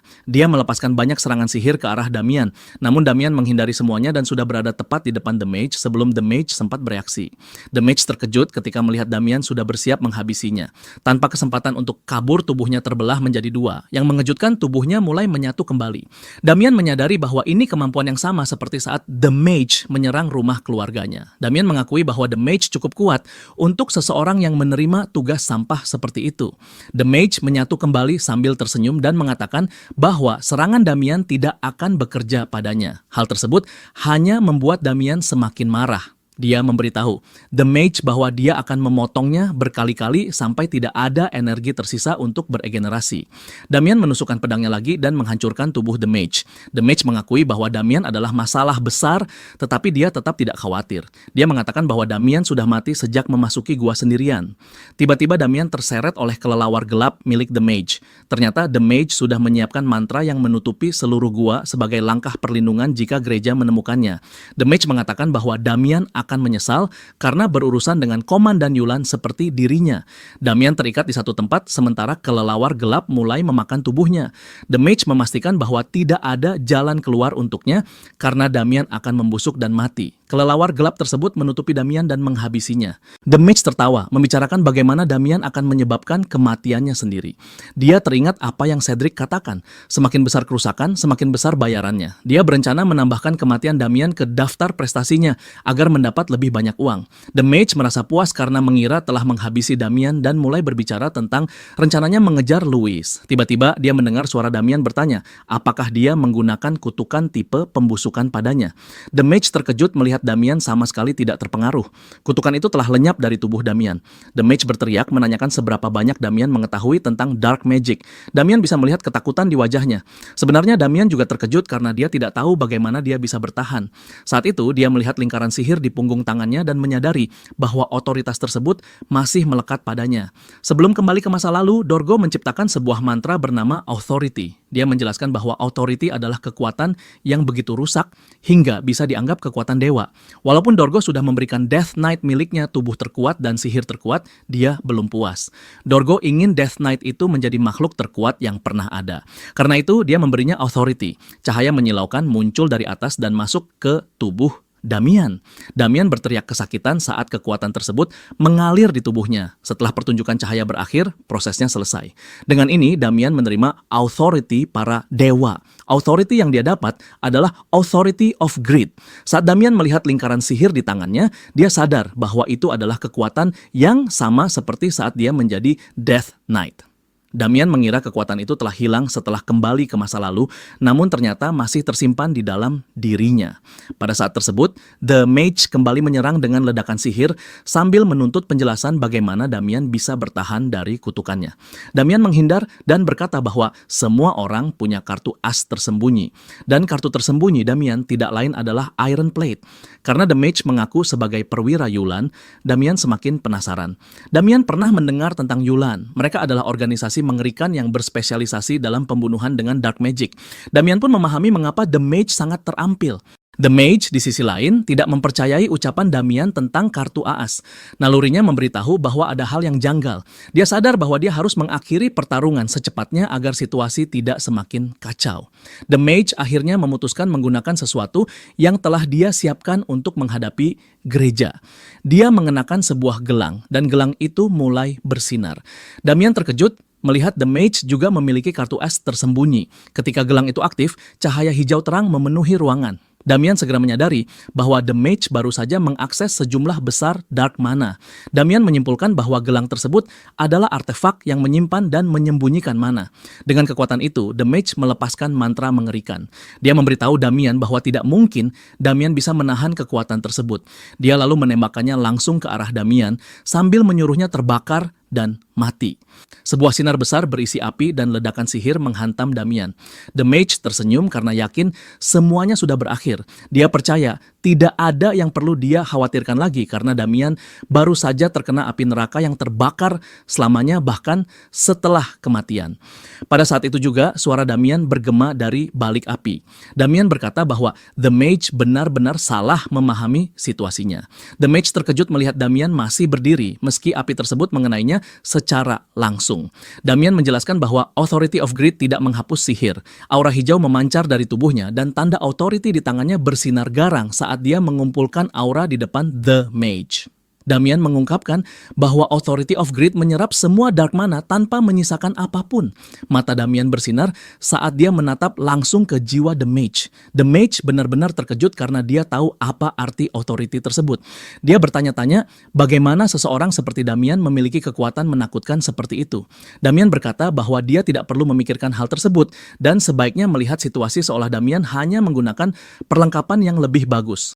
Dia melepaskan banyak serangan sihir ke arah Damian, namun Damian menghindari semuanya dan sudah berada tepat di depan The Mage sebelum The Mage sempat bereaksi. The Mage terkejut ketika melihat Damian sudah bersiap menghabisinya. Tanpa kesempatan untuk kabur, tubuhnya terbelah menjadi dua. Yang mengejutkan, tubuhnya mulai menyatu kembali. Damian menyadari bahwa ini kemampuan yang sama seperti saat The Mage menyerang rumah keluarganya. Damian mengakui bahwa The Mage cukup kuat untuk seseorang yang menerima tugas sampah seperti itu. The Mage menyatu kembali sambil tersenyum dan mengatakan bahwa serangan Damian tidak akan bekerja padanya. Hal tersebut hanya membuat Damian semakin marah. Dia memberitahu The Mage bahwa dia akan memotongnya berkali-kali sampai tidak ada energi tersisa untuk beregenerasi. Damian menusukkan pedangnya lagi dan menghancurkan tubuh The Mage. The Mage mengakui bahwa Damian adalah masalah besar, tetapi dia tetap tidak khawatir. Dia mengatakan bahwa Damian sudah mati sejak memasuki gua sendirian. Tiba-tiba Damian terseret oleh kelelawar gelap milik The Mage. Ternyata The Mage sudah menyiapkan mantra yang menutupi seluruh gua sebagai langkah perlindungan jika gereja menemukannya. The Mage mengatakan bahwa Damian akan menyesal karena berurusan dengan Komandan Yulan seperti dirinya. Damian terikat di satu tempat sementara kelelawar gelap mulai memakan tubuhnya. The Mage memastikan bahwa tidak ada jalan keluar untuknya karena Damian akan membusuk dan mati. Kelelawar gelap tersebut menutupi Damian dan menghabisinya. The Mage tertawa, membicarakan bagaimana Damian akan menyebabkan kematiannya sendiri. Dia teringat apa yang Cedric katakan, semakin besar kerusakan, semakin besar bayarannya. Dia berencana menambahkan kematian Damian ke daftar prestasinya agar mendapat lebih banyak uang. The Mage merasa puas karena mengira telah menghabisi Damian dan mulai berbicara tentang rencananya mengejar Louis. Tiba-tiba dia mendengar suara Damian bertanya, apakah dia menggunakan kutukan tipe pembusukan padanya. The Mage terkejut melihat Damian sama sekali tidak terpengaruh. Kutukan itu telah lenyap dari tubuh Damian. The Mage berteriak menanyakan seberapa banyak Damian mengetahui tentang dark magic. Damian bisa melihat ketakutan di wajahnya. Sebenarnya Damian juga terkejut karena dia tidak tahu bagaimana dia bisa bertahan. Saat itu dia melihat lingkaran sihir di punggung tangannya dan menyadari bahwa otoritas tersebut masih melekat padanya. Sebelum kembali ke masa lalu, Dorgo menciptakan sebuah mantra bernama Authority. Dia menjelaskan bahwa Authority adalah kekuatan yang begitu rusak hingga bisa dianggap kekuatan dewa. Walaupun Dorgo sudah memberikan Death Knight miliknya tubuh terkuat dan sihir terkuat, dia belum puas. Dorgo ingin Death Knight itu menjadi makhluk terkuat yang pernah ada. Karena itu dia memberinya Authority. Cahaya menyilaukan muncul dari atas dan masuk ke tubuh Damian. Damian berteriak kesakitan saat kekuatan tersebut mengalir di tubuhnya. Setelah pertunjukan cahaya berakhir, prosesnya selesai. Dengan ini, Damian menerima authority para dewa. Authority yang dia dapat adalah authority of greed. Saat Damian melihat lingkaran sihir di tangannya, dia sadar bahwa itu adalah kekuatan yang sama seperti saat dia menjadi Death Knight. Damian mengira kekuatan itu telah hilang setelah kembali ke masa lalu, namun ternyata masih tersimpan di dalam dirinya. Pada saat tersebut, The Mage kembali menyerang dengan ledakan sihir sambil menuntut penjelasan bagaimana Damian bisa bertahan dari kutukannya. Damian menghindar dan berkata bahwa semua orang punya kartu as tersembunyi. Dan kartu tersembunyi Damian tidak lain adalah Iron Plate. Karena The Mage mengaku sebagai perwira Yulan, Damian semakin penasaran. Damian pernah mendengar tentang Yulan. Mereka adalah organisasi mengerikan yang berspesialisasi dalam pembunuhan dengan dark magic. Damian pun memahami mengapa The Mage sangat terampil. The Mage di sisi lain tidak mempercayai ucapan Damian tentang kartu AAS. Nalurinya memberitahu bahwa ada hal yang janggal. Dia sadar bahwa dia harus mengakhiri pertarungan secepatnya agar situasi tidak semakin kacau. The Mage akhirnya memutuskan menggunakan sesuatu yang telah dia siapkan untuk menghadapi gereja. Dia mengenakan sebuah gelang dan gelang itu mulai bersinar. Damian terkejut melihat The Mage juga memiliki kartu as tersembunyi. Ketika gelang itu aktif, cahaya hijau terang memenuhi ruangan. Damian segera menyadari bahwa The Mage baru saja mengakses sejumlah besar dark mana. Damian menyimpulkan bahwa gelang tersebut adalah artefak yang menyimpan dan menyembunyikan mana. Dengan kekuatan itu, The Mage melepaskan mantra mengerikan. Dia memberitahu Damian bahwa tidak mungkin Damian bisa menahan kekuatan tersebut. Dia lalu menembakkannya langsung ke arah Damian sambil menyuruhnya terbakar dan mati. Sebuah sinar besar berisi api dan ledakan sihir menghantam Damian. The Mage tersenyum karena yakin semuanya sudah berakhir. Dia percaya tidak ada yang perlu dia khawatirkan lagi karena Damian baru saja terkena api neraka yang terbakar selamanya bahkan setelah kematian. Pada saat itu juga suara Damian bergema dari balik api. Damian berkata bahwa The Mage benar-benar salah memahami situasinya. The Mage terkejut melihat Damian masih berdiri meski api tersebut mengenainya secara langsung. Damian menjelaskan bahwa Authority of Greed tidak menghapus sihir. Aura hijau memancar dari tubuhnya dan tanda authority di tangannya bersinar garang saat dia mengumpulkan aura di depan The Mage. Damian mengungkapkan bahwa Authority of Greed menyerap semua dark mana tanpa menyisakan apapun. Mata Damian bersinar saat dia menatap langsung ke jiwa The Mage. The Mage benar-benar terkejut karena dia tahu apa arti Authority tersebut. Dia bertanya-tanya bagaimana seseorang seperti Damian memiliki kekuatan menakutkan seperti itu. Damian berkata bahwa dia tidak perlu memikirkan hal tersebut dan sebaiknya melihat situasi seolah Damian hanya menggunakan perlengkapan yang lebih bagus.